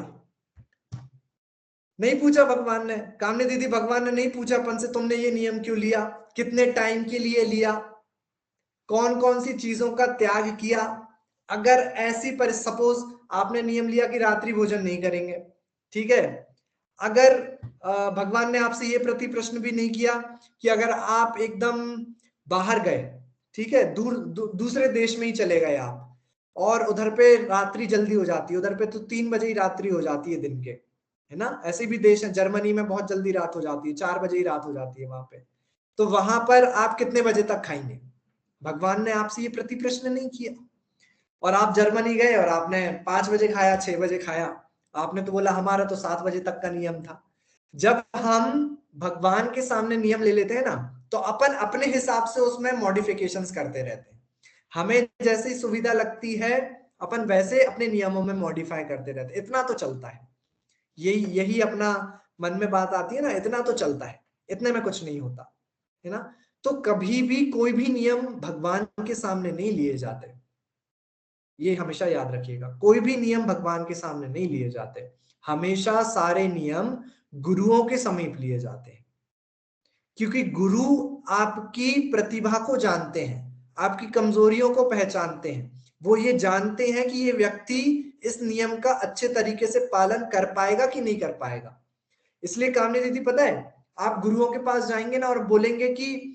S1: नहीं पूछा भगवान ने। कामनी दीदी भगवान ने नहीं पूछा अपन से तुमने ये नियम क्यों लिया, कितने टाइम के लिए लिया, कौन कौन सी चीजों का त्याग किया। अगर ऐसी पर सपोज आपने नियम लिया कि रात्रि भोजन नहीं करेंगे, ठीक है, अगर भगवान ने आपसे ये प्रति प्रश्न भी नहीं किया कि अगर आप एकदम बाहर गए, ठीक है, दूसरे देश में ही चले गए आप, और उधर पे रात्रि जल्दी हो जाती है, उधर पे तो 3 बजे ही रात्रि हो जाती है दिन के, है ना, ऐसे भी देश है, जर्मनी में बहुत जल्दी रात हो जाती है, 4 बजे ही रात हो जाती है वहां पे, तो वहां पर आप कितने बजे तक खाएंगे? भगवान ने आपसे ये प्रति प्रश्न नहीं किया। और आप जर्मनी गए और आपने 5 बजे खाया, 6 बजे खाया, आपने तो बोला हमारा तो 7 बजे तक का नियम था। जब हम भगवान के सामने नियम ले लेते हैं ना, तो अपन अपने हिसाब से उसमें मॉडिफिकेशंस करते रहते हैं, हमें जैसी सुविधा लगती है अपन वैसे अपने नियमों में मॉडिफाई करते रहते हैं, इतना तो चलता है, यही यही अपना मन में बात आती है ना, इतना तो चलता है, इतने में कुछ नहीं होता, है ना। तो कभी भी कोई भी नियम भगवान के सामने नहीं लिए जाते, ये हमेशा याद रखिएगा, कोई भी नियम भगवान के सामने नहीं लिए जाते, हमेशा सारे नियम गुरुओं के समीप लिए जाते हैं, क्योंकि गुरु आपकी प्रतिभा को जानते हैं, आपकी कमजोरियों को पहचानते हैं, वो ये जानते हैं कि ये व्यक्ति इस नियम का अच्छे तरीके से पालन कर पाएगा कि नहीं कर पाएगा। इसलिए कामनी दीदी पता है, आप गुरुओं के पास जाएंगे ना और बोलेंगे कि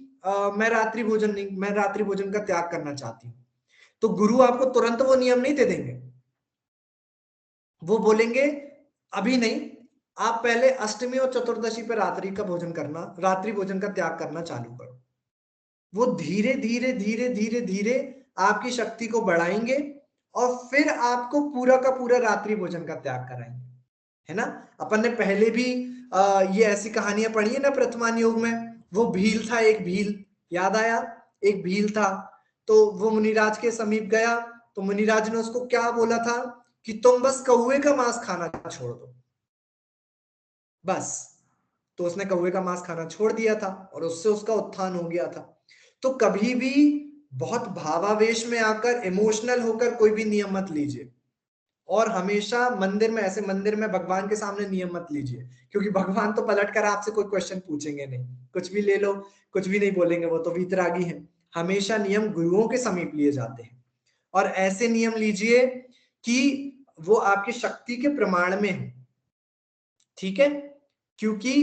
S1: मैं रात्रि भोजन का त्याग करना चाहती हूँ, तो गुरु आपको तुरंत वो नियम नहीं दे देंगे, वो बोलेंगे अभी नहीं, आप पहले अष्टमी और चतुर्दशी पर रात्रि भोजन का त्याग करना चालू करो। वो धीरे धीरे धीरे धीरे धीरे आपकी शक्ति को बढ़ाएंगे और फिर आपको पूरा का पूरा रात्रि भोजन का त्याग कराएंगे, है ना। अपन ने पहले भी ये ऐसी कहानियां पढ़ी है ना, प्रथमान योग में वो भील था, एक भील, याद आया, एक भील था, तो वो मुनिराज के समीप गया, तो मुनिराज ने उसको क्या बोला था कि तुम बस कौवे का मांस खाना छोड़ दो, बस, तो उसने कौवे का मांस खाना छोड़ दिया था और उससे उसका उत्थान हो गया था। तो कभी भी बहुत भावावेश में आकर, इमोशनल होकर कोई भी नियम मत लीजिए, और हमेशा मंदिर में भगवान के सामने नियम मत लीजिए, क्योंकि भगवान तो पलट कर आपसे कोई क्वेश्चन पूछेंगे नहीं, कुछ भी ले लो, कुछ भी नहीं बोलेंगे, वो तो वीतरागी हैं। हमेशा नियम गुरुओं के समीप लिए जाते हैं, और ऐसे नियम लीजिए कि वो आपकी शक्ति के प्रमाण में हो, ठीक है, क्योंकि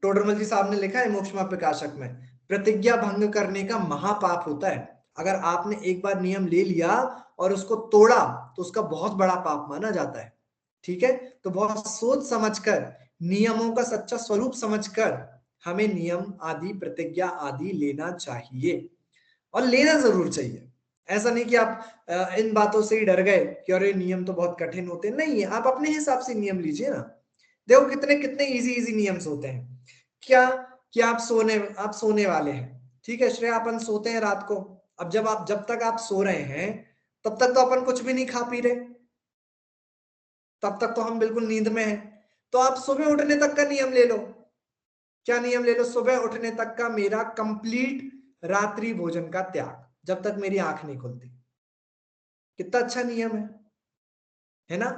S1: टोडरमल जी साहब ने लिखा है मोक्षमा प्रकाशक में, प्रतिज्ञा भंग करने का महापाप होता है, अगर आपने एक बार नियम ले लिया और उसको तोड़ा तो उसका बहुत बड़ा पाप माना जाता है, ठीक है। तो बहुत सोच समझकर, नियमों का सच्चा स्वरूप समझकर हमें नियम आदि, प्रतिज्ञा आदि लेना चाहिए, और लेना जरूर चाहिए। ऐसा नहीं कि आप इन बातों से ही डर गए कि अरे नियम तो बहुत कठिन होते हैं, नहीं है, आप अपने हिसाब से नियम लीजिए ना। देखो कितने कितने इजी इजी नियम्स होते हैं, क्या कि आप सोने वाले हैं, ठीक है श्रेया, अपन सोते हैं रात को, अब जब तक आप सो रहे हैं तब तक तो अपन कुछ भी नहीं खा पी रहे, तब तक तो हम बिल्कुल नींद में हैं, तो आप सुबह उठने तक का नियम ले लो। क्या नियम ले लो? सुबह उठने तक का मेरा कंप्लीट रात्रि भोजन का त्याग, जब तक मेरी आंख नहीं खुलती। कितना अच्छा नियम है ना।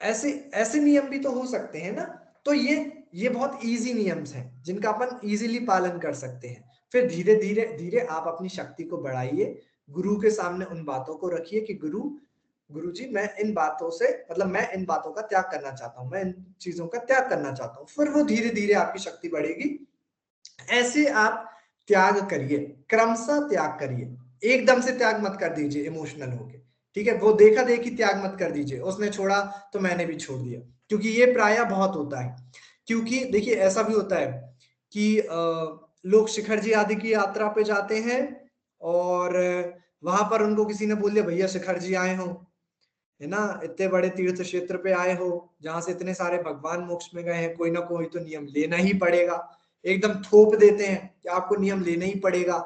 S1: ऐसे ऐसे नियम भी तो हो सकते हैं ना। तो ये बहुत इजी नियम्स हैं जिनका अपन इजीली पालन कर सकते हैं। फिर धीरे धीरे धीरे आप अपनी शक्ति को बढ़ाइए, गुरु के सामने उन बातों को रखिए कि गुरु जी मैं इन बातों से, मतलब मैं इन बातों का त्याग करना चाहता हूँ, मैं इन चीजों का त्याग करना चाहता हूँ। फिर वो धीरे धीरे आपकी शक्ति बढ़ेगी। ऐसे आप त्याग करिए, क्रमशः त्याग करिए, एकदम से त्याग मत कर दीजिए इमोशनल होके, ठीक है। वो देखा देखी त्याग मत कर दीजिए, उसने छोड़ा तो मैंने भी छोड़ दिया, क्योंकि ये प्रायः बहुत होता है। क्योंकि देखिए ऐसा भी होता है कि लोग शिखर जी आदि की यात्रा पे जाते हैं और वहां पर उनको किसी ने बोल दिया भैया शिखर जी आए हो, है ना, इतने बड़े तीर्थ क्षेत्र पे आए हो जहां से इतने सारे भगवान मोक्ष में गए हैं, कोई ना कोई तो नियम लेना ही पड़ेगा। एकदम थोप देते हैं कि आपको नियम लेना ही पड़ेगा,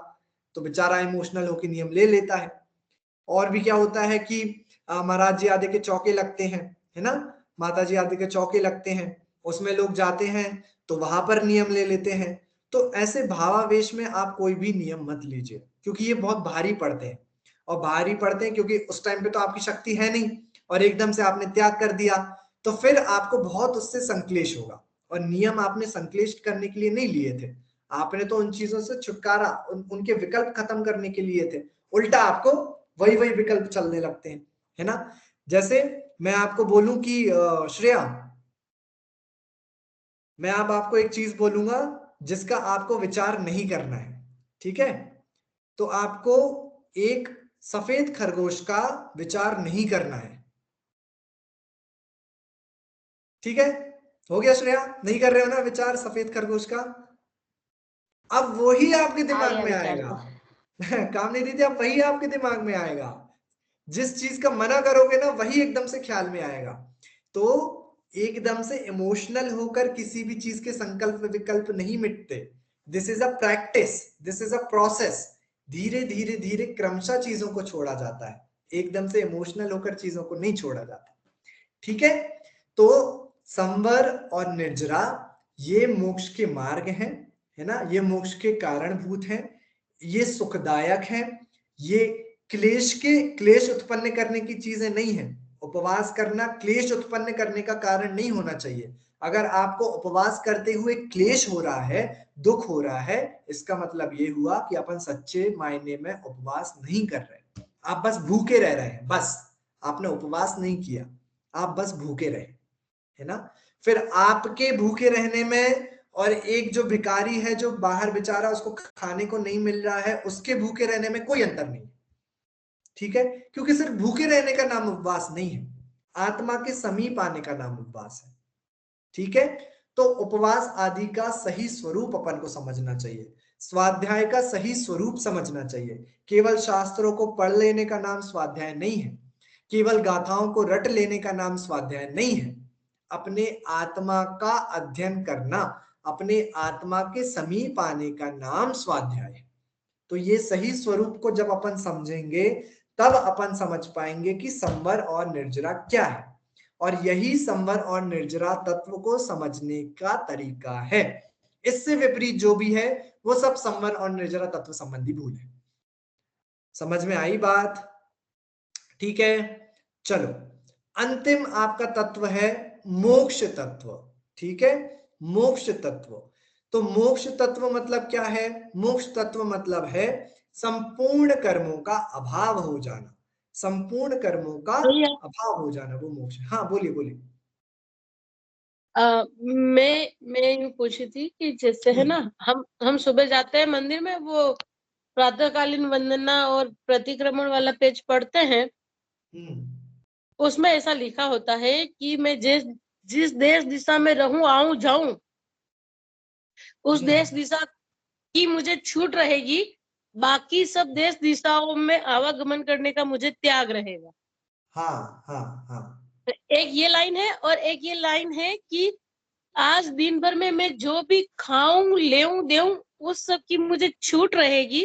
S1: तो बेचारा इमोशनल होकर नियम ले लेता है। और भी क्या होता है कि महाराज जी आदि के चौके लगते हैं, है ना, माताजी आदि के चौके लगते हैं, उसमें लोग जाते हैं तो वहां पर नियम ले लेते हैं। तो ऐसे भावावेश में आप कोई भी नियम मत लीजिए, क्योंकि ये बहुत भारी पड़ते हैं। और भारी पड़ते हैं क्योंकि उस टाइम पे तो आपकी शक्ति है नहीं, और एकदम से आपने त्याग कर दिया, तो फिर आपको बहुत उससे संक्लेश होगा। और नियम आपने संक्लेश करने के लिए नहीं लिए थे, आपने तो उन चीजों से छुटकारा, उनके विकल्प खत्म करने के लिए थे। उल्टा आपको वही वही विकल्प चलने लगते हैं, है ना। जैसे मैं आपको बोलूं कि श्रेया, मैं अब आपको एक चीज बोलूंगा जिसका आपको विचार नहीं करना है, ठीक है। तो आपको एक सफेद खरगोश का विचार नहीं करना है, ठीक है। हो गया श्रेया, नहीं कर रहे हो ना विचार सफेद खरगोश का। अब वही आपके
S3: आ
S1: दिमाग
S3: गया
S1: में
S3: विचार
S1: आएगा।
S3: तो।
S1: काम नहीं दीदी, अब वही आपके दिमाग में आएगा। जिस चीज का मना करोगे ना, वही एकदम से ख्याल में आएगा। तो एकदम से इमोशनल होकर किसी भी चीज के संकल्प विकल्प नहीं मिटते। This is a practice, this is a process. धीरे धीरे धीरे क्रमशः चीजों को छोड़ा जाता है, एकदम से इमोशनल होकर चीजों को नहीं छोड़ा जाता, ठीक है। तो संवर और निर्जरा ये मोक्ष के मार्ग हैं, है ना, ये मोक्ष के कारणभूत हैं, ये सुखदायक हैं। ये क्लेश उत्पन्न करने की चीजें नहीं है। उपवास करना क्लेश उत्पन्न करने का कारण नहीं होना चाहिए। अगर आपको उपवास करते हुए क्लेश हो रहा है, दुख हो रहा है, इसका मतलब ये हुआ कि अपन सच्चे मायने में उपवास नहीं कर रहे, आप बस भूखे रह रहे हैं, बस आपने उपवास नहीं किया, आप बस भूखे रहे, है ना। फिर आपके भूखे रहने में और एक जो भिखारी है जो बाहर बेचारा उसको खाने को नहीं मिल रहा है, उसके भूखे रहने में कोई अंतर नहीं, ठीक है। क्योंकि सिर्फ भूखे रहने का नाम उपवास नहीं है, आत्मा के समीप आने का नाम उपवास है, ठीक है। तो उपवास आदि का सही स्वरूप अपन को समझना चाहिए, स्वाध्याय का सही स्वरूप समझना चाहिए। केवल शास्त्रों को पढ़ लेने का नाम स्वाध्याय नहीं है, केवल गाथाओं को रट लेने का नाम स्वाध्याय नहीं है। अपने आत्मा का अध्ययन करना, अपने आत्मा के समीप आने का नाम स्वाध्याय है। तो ये सही स्वरूप को जब अपन समझेंगे, तब अपन समझ पाएंगे कि संवर और निर्जरा क्या है। और यही संवर और निर्जरा तत्व को समझने का तरीका है। इससे विपरीत जो भी है वो सब संवर और निर्जरा तत्व संबंधी भूल है। समझ में आई बात, ठीक है। चलो, अंतिम आपका तत्व है मोक्ष तत्व, ठीक है। मोक्ष तत्व, तो मोक्ष तत्व मतलब क्या है? मोक्ष तत्व मतलब है संपूर्ण कर्मों का अभाव हो जाना, संपूर्ण कर्मों का
S4: भैया
S1: अभाव हो जाना, वो मोक्ष है। हाँ बोलिए बोलिए।
S4: मैं यूं पूछी थी कि जैसे है ना, हम सुबह जाते हैं मंदिर में, वो प्रातःकालीन वंदना और प्रतिक्रमण वाला पेज पढ़ते हैं। उसमें ऐसा लिखा होता है कि मैं जिस देश दिशा में रहूं आऊं जाऊं, उस देश दिशा की मुझे छूट रहेगी, बाकी सब देश दिशाओं में आवागमन करने का मुझे त्याग रहेगा।
S1: हाँ हाँ हाँ।
S4: एक ये लाइन है, और एक ये लाइन है कि आज दिन भर में मैं जो भी खाऊं लेऊं देऊं उस सब की मुझे छूट रहेगी,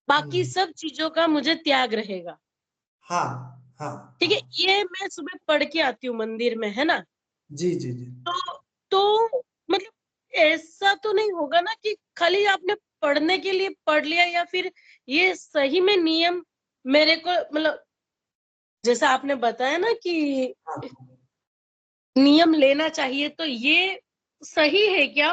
S4: बाकी सब चीजों का मुझे त्याग रहेगा।
S1: हाँ हाँ
S4: ठीक है,
S1: हाँ।
S4: ये मैं सुबह पढ़ के आती हूँ मंदिर में, है ना।
S1: जी जी जी।
S4: तो मतलब ऐसा तो नहीं होगा ना कि खाली आपने पढ़ने के लिए पढ़ लिया, या फिर ये सही में नियम मेरे को, मतलब जैसा आपने बताया ना कि
S1: हाँ
S4: नियम लेना चाहिए, तो ये सही है क्या?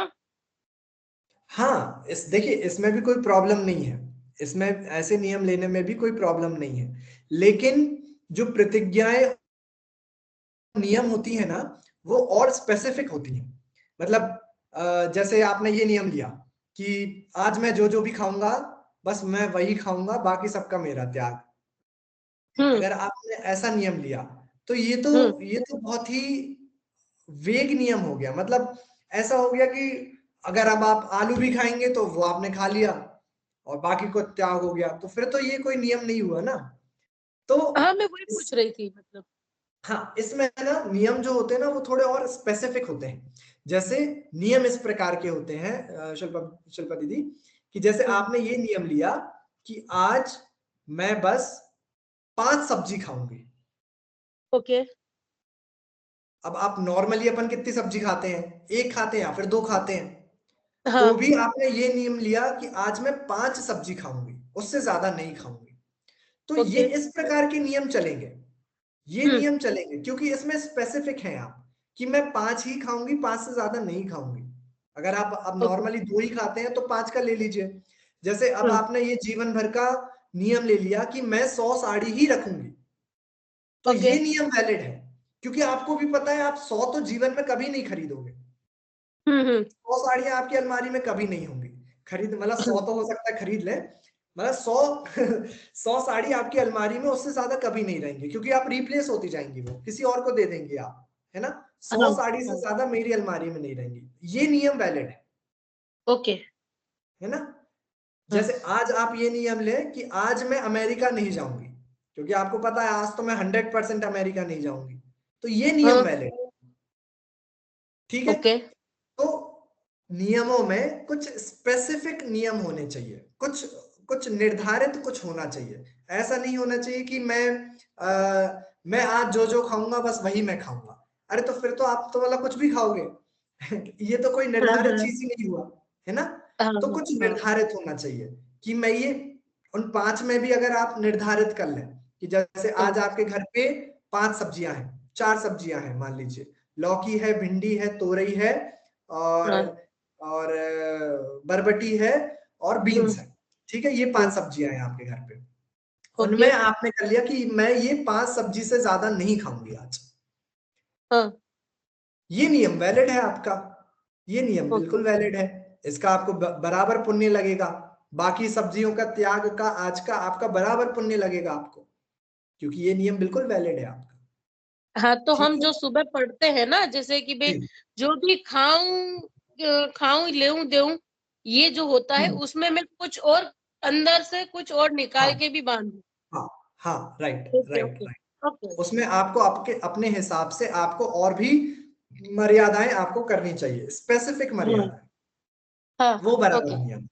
S1: हाँ, इस देखिए इसमें भी कोई प्रॉब्लम नहीं है, इसमें ऐसे नियम लेने में भी कोई प्रॉब्लम नहीं है। लेकिन जो प्रतिज्ञाएं नियम होती है ना, वो और स्पेसिफिक होती हैं। मतलब जैसे आपने ये नियम लिया कि आज मैं जो जो भी खाऊंगा बस मैं वही खाऊंगा, बाकी सबका मेरा त्याग। अगर आपने ऐसा नियम लिया तो ये तो बहुत ही वेग नियम हो गया। मतलब ऐसा हो गया कि अगर अब आप आलू भी खाएंगे तो वो आपने खा लिया और बाकी को त्याग हो गया, तो फिर तो ये कोई नियम नहीं हुआ ना। तो
S4: हाँ, मैं वही
S1: इस
S4: पूछ रही थी, मतलब
S1: हाँ, इसमें ना नियम जो होते हैं ना वो थोड़े और स्पेसिफिक होते हैं। जैसे नियम इस प्रकार के होते हैं शिल्पा शिल्पा दीदी, कि जैसे आपने ये नियम लिया कि आज मैं बस 5 सब्जी खाऊंगी,
S4: ओके।
S1: अब आप नॉर्मली अपन कितनी सब्जी खाते हैं, एक खाते हैं या फिर दो खाते हैं,
S4: हाँ
S1: तो भी आपने ये नियम लिया कि आज मैं 5 सब्जी खाऊंगी, उससे ज्यादा नहीं खाऊंगी। तो ये
S4: ओके
S1: इस प्रकार के नियम चलेंगे, ये नियम चलेंगे, क्योंकि इसमें स्पेसिफिक हैं आप कि मैं 5 ही खाऊंगी, 5 से ज्यादा नहीं खाऊंगी। अगर आप अब
S4: ओके
S1: नॉर्मली 2 ही खाते हैं तो 5 का ले लीजिए। जैसे अब
S4: हाँ
S1: आपने ये जीवन भर का नियम ले लिया कि मैं 100 साड़ी ही रखूंगी, तो
S4: ओके
S1: ये नियम वैलिड है, क्योंकि आपको भी पता है आप 100 तो जीवन में कभी नहीं खरीदोगे। 100 साड़ियां आपकी अलमारी में कभी नहीं होंगी खरीद, मतलब 100 तो हो सकता है खरीद लें, मतलब 100 100 साड़ी आपकी अलमारी में उससे ज्यादा कभी नहीं रहेंगी, क्योंकि आप रिप्लेस होती जाएंगी, वो किसी और को दे देंगे आप, है ना। 100
S4: हाँ
S1: साड़ी से
S4: हाँ
S1: ज्यादा मेरी अलमारी में नहीं रहेंगी, ये नियम वैलिड
S4: ओके
S1: है ना।
S4: हाँ
S1: जैसे आज आप ये नियम लें कि आज मैं अमेरिका नहीं जाऊंगी, क्योंकि आपको पता है आज तो मैं 100% अमेरिका नहीं जाऊंगी, तो ये नियम
S4: हाँ
S1: वैलिड, ठीक है।
S4: ओके
S1: तो नियमों में कुछ स्पेसिफिक नियम होने चाहिए, कुछ कुछ निर्धारित कुछ होना चाहिए। ऐसा नहीं होना चाहिए कि मैं आज जो जो खाऊंगा बस वही मैं खाऊंगा, अरे तो फिर तो आप तो मतलब कुछ भी खाओगे ये तो कोई
S4: हाँ
S1: निर्धारित
S4: हाँ
S1: चीज ही नहीं हुआ, है ना।
S4: हाँ
S1: तो कुछ
S4: हाँ
S1: निर्धारित होना चाहिए कि मैं ये उन 5 में भी अगर आप निर्धारित कर लें कि जैसे
S4: हाँ
S1: आज आपके घर पे 5 सब्जियां हैं, 4 सब्जियां हैं मान लीजिए, लौकी है, भिंडी है, तोरई है, और
S4: हाँ
S1: बरबटी है, और बीन्स है, ठीक है। ये 5 सब्जियां हैं आपके घर पे,
S4: ओके
S1: उनमें आपने कर लिया कि मैं ये 5 सब्जी से ज्यादा नहीं खाऊंगी आज,
S4: हाँ
S1: ये नियम वैलिड है आपका, ये नियम
S4: ओके
S1: बिल्कुल वैलिड है। इसका आपको बराबर पुण्य लगेगा, बाकी सब्जियों का त्याग का आज का आपका बराबर पुण्य लगेगा आपको, क्योंकि ये नियम बिल्कुल वैलिड है आपका,
S4: हाँ तो
S1: ठीक
S4: हम
S1: है
S4: जो सुबह पढ़ते हैं ना, जैसे कि भाई
S1: जी।
S4: जो भी खाऊं लेऊं देऊं, ये जो होता है उसमें मैं कुछ और अंदर से कुछ और निकाल
S1: हाँ
S4: के भी बांधू।
S1: हाँ हाँ, right
S4: okay
S1: right
S4: okay
S1: right.
S4: Okay
S1: उसमें आपको आपके अपने हिसाब से आपको और भी मर्यादाएं आपको करनी चाहिए, स्पेसिफिक
S4: हाँ
S1: मर्यादाएं,
S4: हाँ
S1: वो
S4: हाँ
S1: बराबर
S4: ओके
S1: नियम,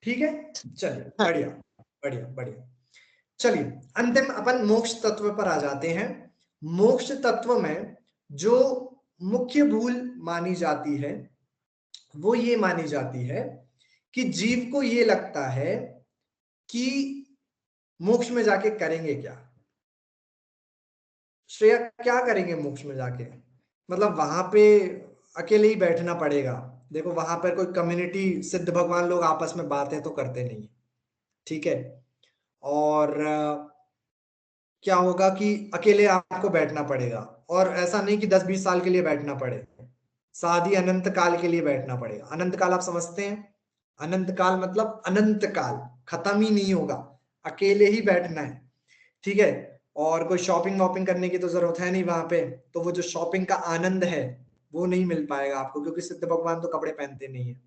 S1: ठीक है। चलिए
S4: हाँ
S1: बढ़िया बढ़िया बढ़िया। चलिए अंतिम अपन मोक्ष तत्व पर आ जाते हैं। मोक्ष तत्व में जो मुख्य भूल मानी जाती है वो ये मानी जाती है कि जीव को ये लगता है कि मोक्ष में जाके करेंगे क्या, श्रेया क्या करेंगे मोक्ष में जाके, मतलब वहां पे अकेले ही बैठना पड़ेगा। देखो वहां पर कोई कम्युनिटी सिद्ध भगवान लोग आपस में बातें तो करते नहीं है, ठीक है। और क्या होगा कि अकेले आपको बैठना पड़ेगा, और ऐसा नहीं कि 10-20 साल के लिए बैठना पड़े, शादी अनंत काल के लिए बैठना पड़ेगा। अनंत काल आप समझते हैं, अनंत काल मतलब अनंत काल, खत्म ही नहीं होगा, अकेले ही बैठना है, ठीक है। और कोई शॉपिंग वॉपिंग करने की तो जरूरत है नहीं वहां पे, तो वो जो शॉपिंग का आनंद है वो नहीं मिल पाएगा आपको, क्योंकि सिद्ध भगवान तो कपड़े पहनते नहीं है,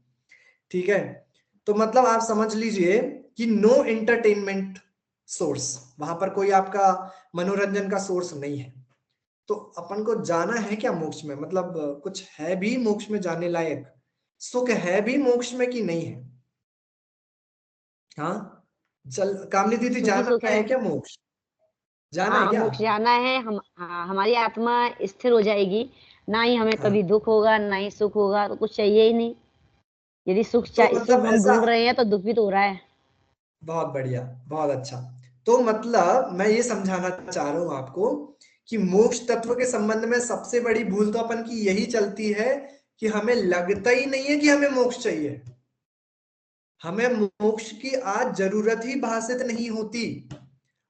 S1: ठीक है। तो मतलब आप समझ लीजिए कि नो एंटरटेनमेंट सोर्स, वहां पर कोई आपका मनोरंजन का सोर्स नहीं है। तो अपन को जाना है क्या मोक्ष में, मतलब कुछ है भी मोक्ष में जाने लायक, सुख है भी मोक्ष में कि नहीं है। हाँ चल कामनी दीदी,
S3: सुखी
S1: जाना
S3: सुख है।
S1: है क्या मोक्ष, जाना है
S3: हाँ
S1: क्या।
S3: मोक्ष जाना है हम। हाँ, हमारी आत्मा स्थिर हो जाएगी, ना ही हमें
S1: हाँ
S3: कभी दुख होगा ना ही सुख होगा, तो कुछ चाहिए ही नहीं। यदि
S1: तो
S3: सुख
S1: मतलब
S3: हम
S1: ऐसा,
S3: ढूंढ रहे हैं तो दुख भी तो हो रहा है।
S1: बहुत बढ़िया, बहुत अच्छा। तो मतलब मैं ये समझाना चाह रहा हूं आपको कि मोक्ष तत्व के संबंध में सबसे बड़ी भूल तो अपन की यही चलती है कि हमें लगता ही नहीं है कि हमें मोक्ष चाहिए, हमें मोक्ष की आज जरूरत ही भासित नहीं होती।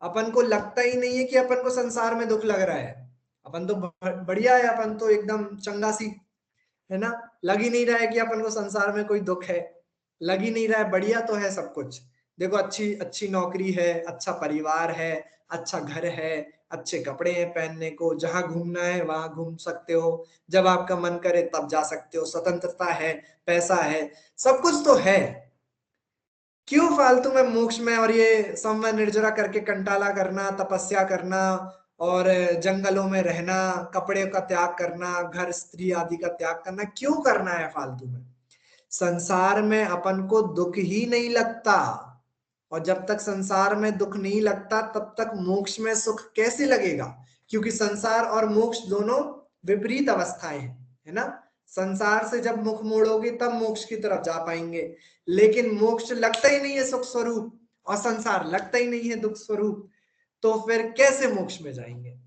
S1: अपन को लगता ही नहीं है कि अपन को संसार में दुख लग रहा है, अपन तो बढ़िया है, अपन तो एकदम चंगा सी, है ना। लग ही नहीं रहा है कि अपन को संसार में कोई दुख है, लग ही नहीं रहा है, बढ़िया तो है सब कुछ। देखो अच्छी अच्छी नौकरी है, अच्छा परिवार है, अच्छा घर है, अच्छे कपड़े हैं पहनने को, जहां घूमना है वहां घूम सकते हो, जब आपका मन करे तब जा सकते हो, स्वतंत्रता है, पैसा है, सब कुछ तो है। क्यों फालतू में मोक्ष में और ये समय निर्जरा करके कंटाला करना, तपस्या करना, और जंगलों में रहना, कपड़े का त्याग करना, घर स्त्री आदि का त्याग करना, क्यों करना है फालतू में। संसार में अपन को दुख ही नहीं लगता, और जब तक संसार में दुख नहीं लगता तब तक मोक्ष में सुख कैसे लगेगा, क्योंकि संसार और मोक्ष दोनों विपरीत अवस्थाएं हैं, है ना। संसार से जब मुख मोड़ोगे तब मोक्ष की तरफ जा पाएंगे, लेकिन मोक्ष लगता ही नहीं है सुख स्वरूप और संसार लगता ही नहीं है दुख स्वरूप, तो फिर कैसे मोक्ष में जाएंगे,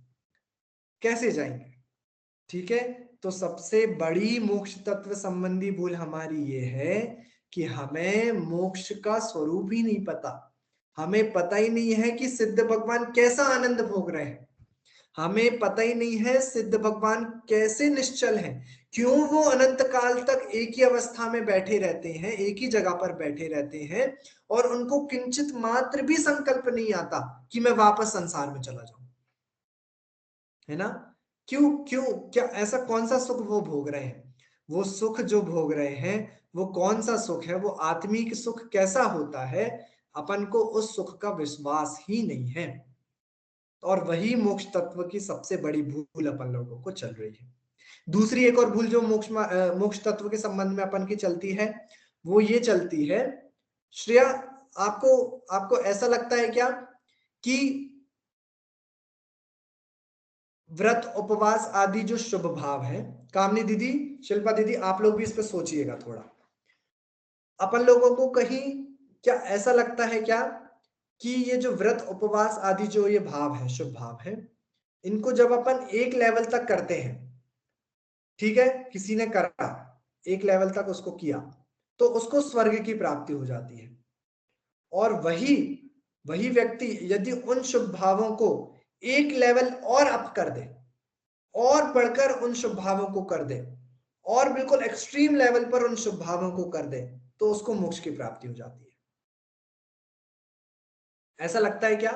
S1: कैसे जाएंगे। ठीक है, तो सबसे बड़ी मोक्ष तत्व संबंधी भूल हमारी ये है कि हमें मोक्ष का स्वरूप ही नहीं पता। हमें पता ही नहीं है कि सिद्ध भगवान कैसा आनंद भोग रहे हैं, हमें पता ही नहीं है सिद्ध भगवान कैसे निश्चल हैं, क्यों वो अनंत काल तक एक ही अवस्था में बैठे रहते हैं, एक ही जगह पर बैठे रहते हैं और उनको किंचित मात्र भी संकल्प नहीं आता कि मैं वापस संसार में चला जाऊं, है ना। क्यों क्यों, क्या ऐसा कौन सा सुख वो भोग रहे हैं, वो सुख जो भोग रहे हैं वो कौन सा सुख है, वो आत्मिक सुख कैसा होता है, अपन को उस सुख का विश्वास ही नहीं है। और वही मोक्ष तत्व की सबसे बड़ी भूल अपन लोगों को चल रही है। दूसरी एक और भूल जो मोक्ष तत्व के संबंध में अपन की चलती है वो ये चलती है, श्रेया आपको ऐसा लगता है क्या कि व्रत उपवास आदि जो शुभ भाव है, कामनी दीदी, शिल्पा दीदी, आप लोग भी इस पर सोचिएगा थोड़ा, अपन लोगों को कहीं क्या ऐसा लगता है क्या कि ये जो व्रत उपवास आदि जो ये भाव है, शुभ भाव है, इनको जब अपन एक लेवल तक करते हैं, ठीक है, किसी ने करा एक लेवल तक उसको किया, तो उसको स्वर्ग की प्राप्ति हो जाती है। और वही व्यक्ति यदि उन शुभ भावों को एक लेवल और अप कर दे और बढ़कर उन शुभ भावों को कर दे और बिल्कुल एक्सट्रीम लेवल पर उन शुभ भावों को कर दे, तो उसको मोक्ष की प्राप्ति हो जाती है। ऐसा लगता है क्या?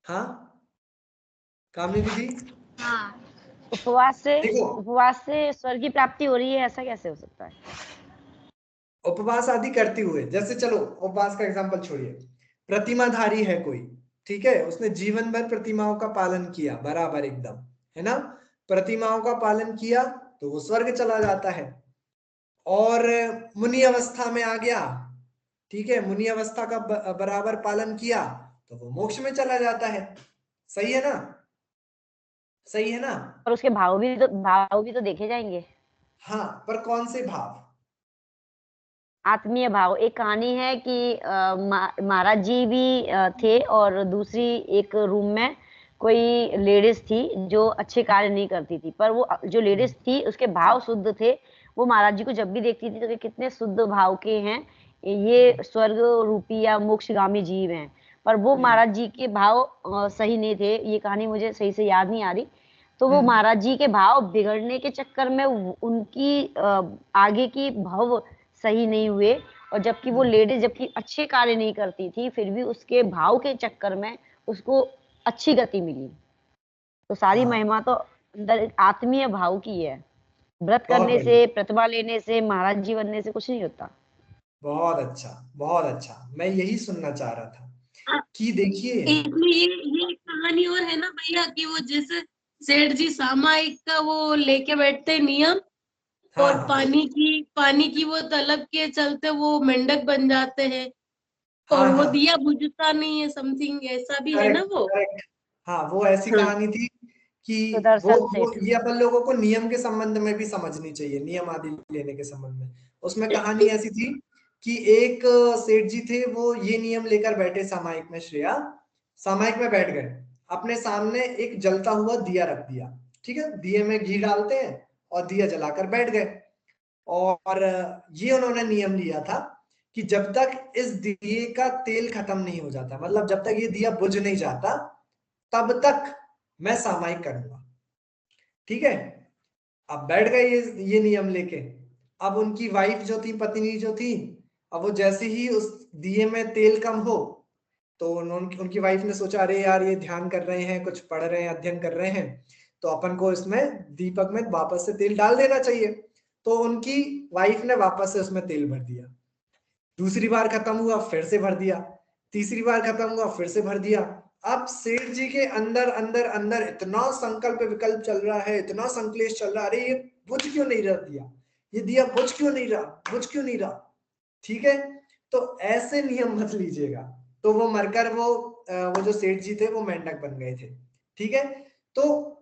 S1: हाँ कामनी दीदी?
S2: हाँ,
S1: देखो
S3: उपवास से स्वर्ग की प्राप्ति हो रही है, ऐसा कैसे हो सकता है?
S1: उपवास आदि करते हुए, जैसे चलो उपवास का एग्जांपल छोड़िए, प्रतिमाधारी है कोई, ठीक है, उसने जीवन भर प्रतिमाओं का पालन किया बराबर एकदम, है ना, प्रतिमाओं का पालन किया तो वो स्वर्ग चला जाता है। और मुनि अवस्था में आ गया, ठीक है, मुनि अवस्था का बराबर पालन किया तो वो मोक्ष में चला जाता है। सही है ना, सही है ना।
S3: और उसके भाव भी तो देखे जाएंगे।
S1: हाँ, पर कौन से भाव?
S3: आत्मीय भाव। एक कहानी है कि महाराज जी भी थे और दूसरी एक रूम में कोई लेडीज थी जो अच्छे कार्य नहीं करती थी, पर वो जो लेडीज थी उसके भाव शुद्ध थे। वो महाराज जी को जब भी देखती थी तो कितने शुद्ध भाव के हैं, ये स्वर्ग रूपी या मोक्षगामी जीव हैं। पर वो महाराज जी के भाव सही नहीं थे। ये कहानी मुझे सही से याद नहीं आ रही। तो वो महाराज जी के भाव बिगड़ने के चक्कर में उनकी आगे की भाव सही नहीं हुए, और जबकि वो लेडीज जबकि अच्छे कार्य नहीं करती थी फिर भी उसके भाव के चक्कर में उसको अच्छी गति मिली। तो सारी महिमा तो अंदर आत्मीय भाव की है। व्रत करने से, प्रतिभा लेने से, महाराज जी बनने से कुछ नहीं होता।
S1: बहुत अच्छा, बहुत अच्छा, मैं यही सुनना चाह रहा था कि देखिए
S4: ये कहानी और है ना भैया कि वो जैसे सेठ जी सामायिक का वो लेके बैठते नियम, और पानी की वो तलब के चलते वो मेंढक बन जाते हैं, और वो दिया बुझता नहीं है, समथिंग ऐसा भी है ना वो।
S1: हाँ, वो ऐसी कहानी थी कि वो ये अपन लोगों को नियम के संबंध में भी समझनी चाहिए, नियम आदि लेने के संबंध में। उसमें कहानी ऐसी थी कि एक सेठ जी थे, वो ये नियम लेकर बैठे सामायिक में, श्रेया, सामायिक में बैठ गए, अपने सामने एक जलता हुआ दिया रख दिया, ठीक है, दिए में घी डालते हैं और दिया जलाकर बैठ गए। और ये उन्होंने नियम लिया था कि जब तक इस दिए का तेल खत्म नहीं हो जाता, मतलब जब तक ये दिया बुझ नहीं जाता तब तक मैं सामायिक करूंगा, ठीक है। अब बैठ गए ये नियम लेके। अब उनकी वाइफ जो थी, पत्नी जो थी, अब वो जैसे ही उस दिए में तेल कम हो तो उनकी वाइफ ने सोचा, अरे यार ये ध्यान कर रहे हैं, कुछ पढ़ रहे हैं, अध्ययन कर रहे हैं, तो अपन को इसमें दीपक में वापस से तेल डाल देना चाहिए। तो उनकी वाइफ ने वापस से उसमें तेल भर दिया। दूसरी बार खत्म हुआ, फिर से भर दिया। तीसरी बार खत्म हुआ, फिर से भर दिया। अब सेठ जी के अंदर अंदर अंदर इतना संकल्प विकल्प चल रहा है, इतना संकलेश चल रहा है, अरे ये बुझ क्यों नहीं रहा दिया, ये दिया बुझ क्यों नहीं रहा, बुझ क्यों नहीं रहा, ठीक है। तो ऐसे नियम मत लीजिएगा, तो वो मरकर वो वो जो सेठ जी थे वो मेंढक बन गए थे। ठीक है, तो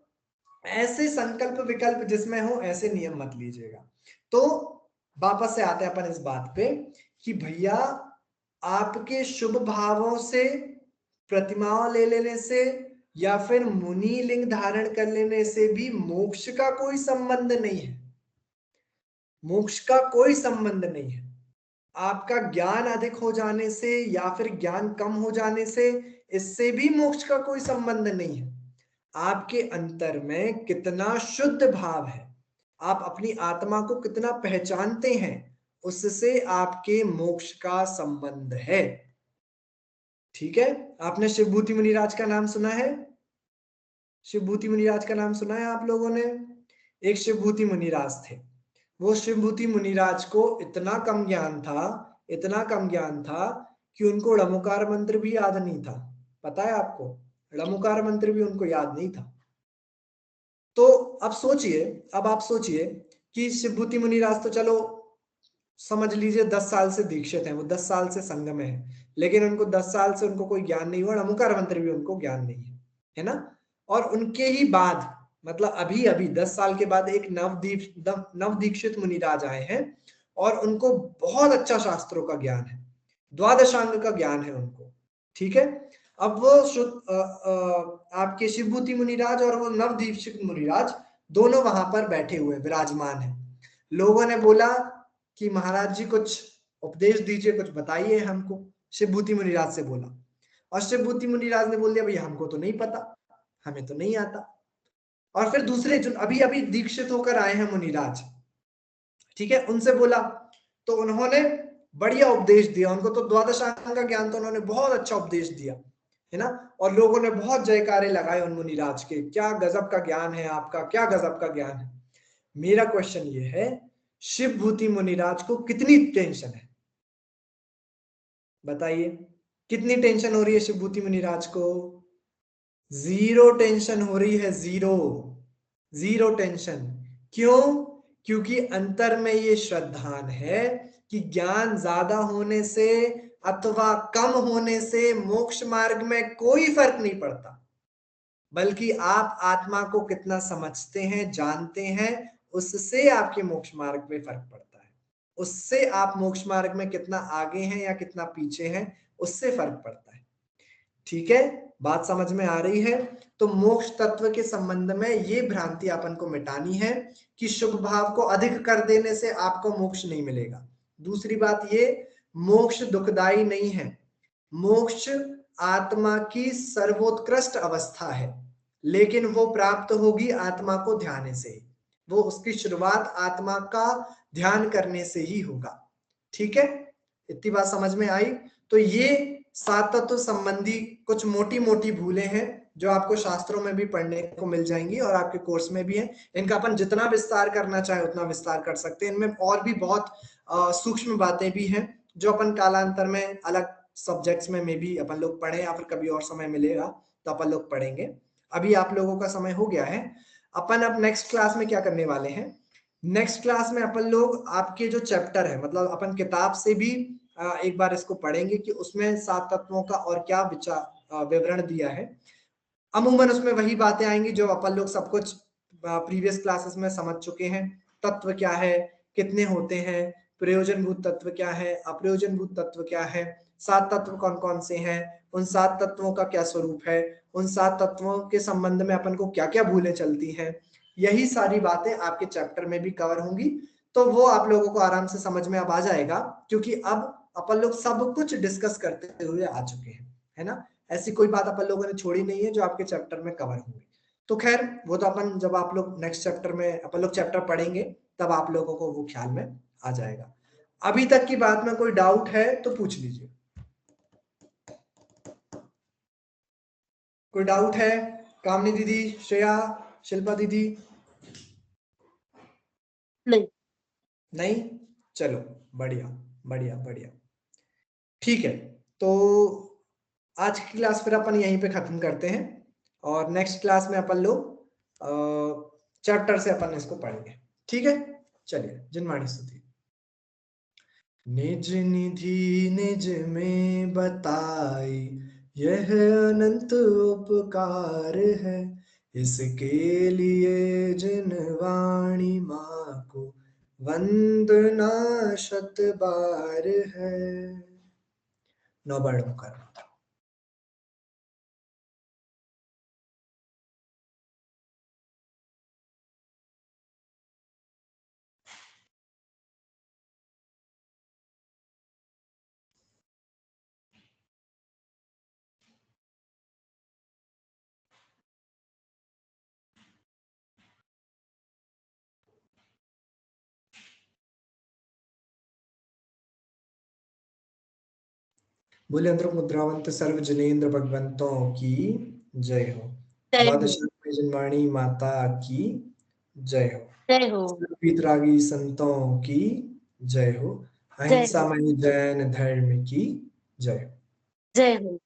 S1: ऐसे संकल्प विकल्प जिसमें हो ऐसे नियम मत लीजिएगा। तो वापस से आते हैं अपन इस बात पे कि भैया आपके शुभ भावों से, प्रतिमाओं ले लेने से या फिर मुनि लिंग धारण कर लेने से भी मोक्ष का कोई संबंध नहीं है। मोक्ष का कोई संबंध नहीं है। आपका ज्ञान अधिक हो जाने से या फिर ज्ञान कम हो जाने से, इससे भी मोक्ष का कोई संबंध नहीं है। आपके अंतर में कितना शुद्ध भाव है, आप अपनी आत्मा को कितना पहचानते हैं, उससे आपके मोक्ष का संबंध है। ठीक है, आपने शिवभूति मुनिराज का नाम सुना है? शिवभूति मुनिराज का नाम सुना है आप लोगों ने? एक शिवभूति मुनिराज थे। वो शिवभूति मुनिराज को इतना कम ज्ञान था, इतना कम ज्ञान था कि उनको ड़मुकार मंत्र भी याद नहीं था। पता है आपको? ड़मुकार मंत्र भी उनको याद नहीं था। तो अब सोचिए, अब आप सोचिए कि शिवभूति मुनिराज तो चलो समझ लीजिए 10 साल से दीक्षित हैं, वो 10 साल से संघ में है, लेकिन उनको 10 साल से उनको कोई ज्ञान नहीं हुआ, ड़मुकार मंत्र भी उनको ज्ञान नहीं है ना? और उनके ही बाद मतलब अभी अभी 10 साल के बाद एक नवदीक्षित मुनिराज आए हैं और उनको बहुत अच्छा शास्त्रों का ज्ञान है, द्वादशांग का ज्ञान है उनको। ठीक है, अब वो आपके शिवभूति मुनिराज और वो नवदीक्षित मुनिराज दोनों वहां पर बैठे हुए विराजमान है। लोगों ने बोला कि महाराज जी कुछ उपदेश दीजिए, कुछ बताइए हमको। शिवभूति मुनिराज से बोला और शिवभूति मुनिराज ने बोल दिया भैया हमको तो नहीं पता, हमें तो नहीं आता। और फिर दूसरे जो अभी अभी दीक्षित होकर आए हैं मुनिराज, ठीक है, उनसे बोला तो उन्होंने बढ़िया उपदेश दिया। उनको तो द्वादशांग का ज्ञान, तो उन्होंने बहुत अच्छा उपदेश दिया, है ना? और लोगों ने बहुत जयकारे लगाए उन मुनिराज के, क्या गजब का ज्ञान है आपका, क्या गजब का ज्ञान है। मेरा क्वेश्चन ये है, शिवभूति मुनिराज को कितनी टेंशन है? बताइए, कितनी टेंशन हो रही है शिवभूति मुनिराज को? 0 टेंशन हो रही है, 0 टेंशन। क्यों? क्योंकि अंतर में ये श्रद्धान है कि ज्ञान ज्यादा होने से अथवा कम होने से मोक्ष मार्ग में कोई फर्क नहीं पड़ता, बल्कि आप आत्मा को कितना समझते हैं, जानते हैं, उससे आपके मोक्ष मार्ग में फर्क पड़ता है। उससे आप मोक्ष मार्ग में कितना आगे हैं या कितना पीछे हैं, उससे फर्क पड़ता है। ठीक है, बात समझ में आ रही है? तो मोक्ष तत्व के संबंध में ये भ्रांति अपन को मिटानी है कि शुभ भाव को अधिक कर देने से आपको मोक्ष नहीं मिलेगा। दूसरी बात ये, मोक्ष दुखदाई नहीं है। मोक्ष आत्मा की सर्वोत्कृष्ट अवस्था है, लेकिन वो प्राप्त होगी आत्मा को ध्यान से। वो उसकी शुरुआत आत्मा का ध्यान करने से ही होगा। ठीक है, इतनी बात समझ में आई? तो ये 7 तत्व संबंधी कुछ मोटी मोटी भूलें हैं जो आपको शास्त्रों में भी पढ़ने को मिल जाएंगी और आपके कोर्स में भी है। इनका अपन जितना विस्तार करना चाहे उतना विस्तार कर सकते हैं। इनमें और भी बहुत सूक्ष्म बातें भी हैं जो अपन कालांतर में अलग सब्जेक्ट्स में भी अपन लोग पढ़े, या फिर कभी और समय मिलेगा तो अपन लोग पढ़ेंगे। अभी आप लोगों का समय हो गया है। अपन अब नेक्स्ट क्लास में क्या करने वाले हैं, नेक्स्ट क्लास में अपन लोग आपके जो चैप्टर है, मतलब अपन किताब से भी एक बार इसको पढ़ेंगे कि उसमें 7 तत्वों का और क्या विवरण दिया है। अमूमन उसमें वही बातें आएंगी जो अपन लोग सब कुछ प्रीवियस क्लासेस में समझ चुके हैं। तत्व क्या है, कितने होते हैं, प्रयोजनभूत तत्व क्या है, अप्रयोजनभूत तत्व क्या है, 7 तत्व कौन कौन से हैं, उन 7 तत्वों का क्या स्वरूप है, उन 7 तत्वों के संबंध में अपन को क्या क्या भूलें चलती हैं, यही सारी बातें आपके चैप्टर में भी कवर होंगी। तो वो आप लोगों को आराम से समझ में अब आ जाएगा, क्योंकि अब अपन लोग सब कुछ डिस्कस करते हुए आ चुके हैं, है ना? ऐसी कोई बात अपन लोगों ने छोड़ी नहीं है जो आपके चैप्टर में कवर होंगी। तो खैर वो तो अपन जब आप लोग नेक्स्ट चैप्टर में अपन लोग चैप्टर पढ़ेंगे तब आप लोगों को वो ख्याल में आ जाएगा। अभी तक की बात में कोई डाउट है तो पूछ लीजिए। कोई डाउट है? कामनी दीदी, श्रेया, शिल्पा दीदी? नहीं? चलो बढ़िया बढ़िया बढ़िया, ठीक है। तो आज की क्लास फिर अपन यहीं पे खत्म करते हैं और नेक्स्ट क्लास में अपन लोग चैप्टर से अपन इसको पढ़ेंगे। ठीक है, चलिए। जिनवाणी स्तुति। निज निधि निज में बताई, यह अनंत उपकार है, इसके लिए जिन वाणी माँ को वंदना शत बार है। नौबार ओंकार। बोले अंतर मुद्रावंत सर्व जनेन्द्र भगवंतों की जय हो। द्वादशात्मक जन्माणी माता की जय हो।
S4: जय हो।
S1: वीतरागी संतों की जय हो। अहिंसामयी जैन धर्म की जय हो।
S4: जय हो।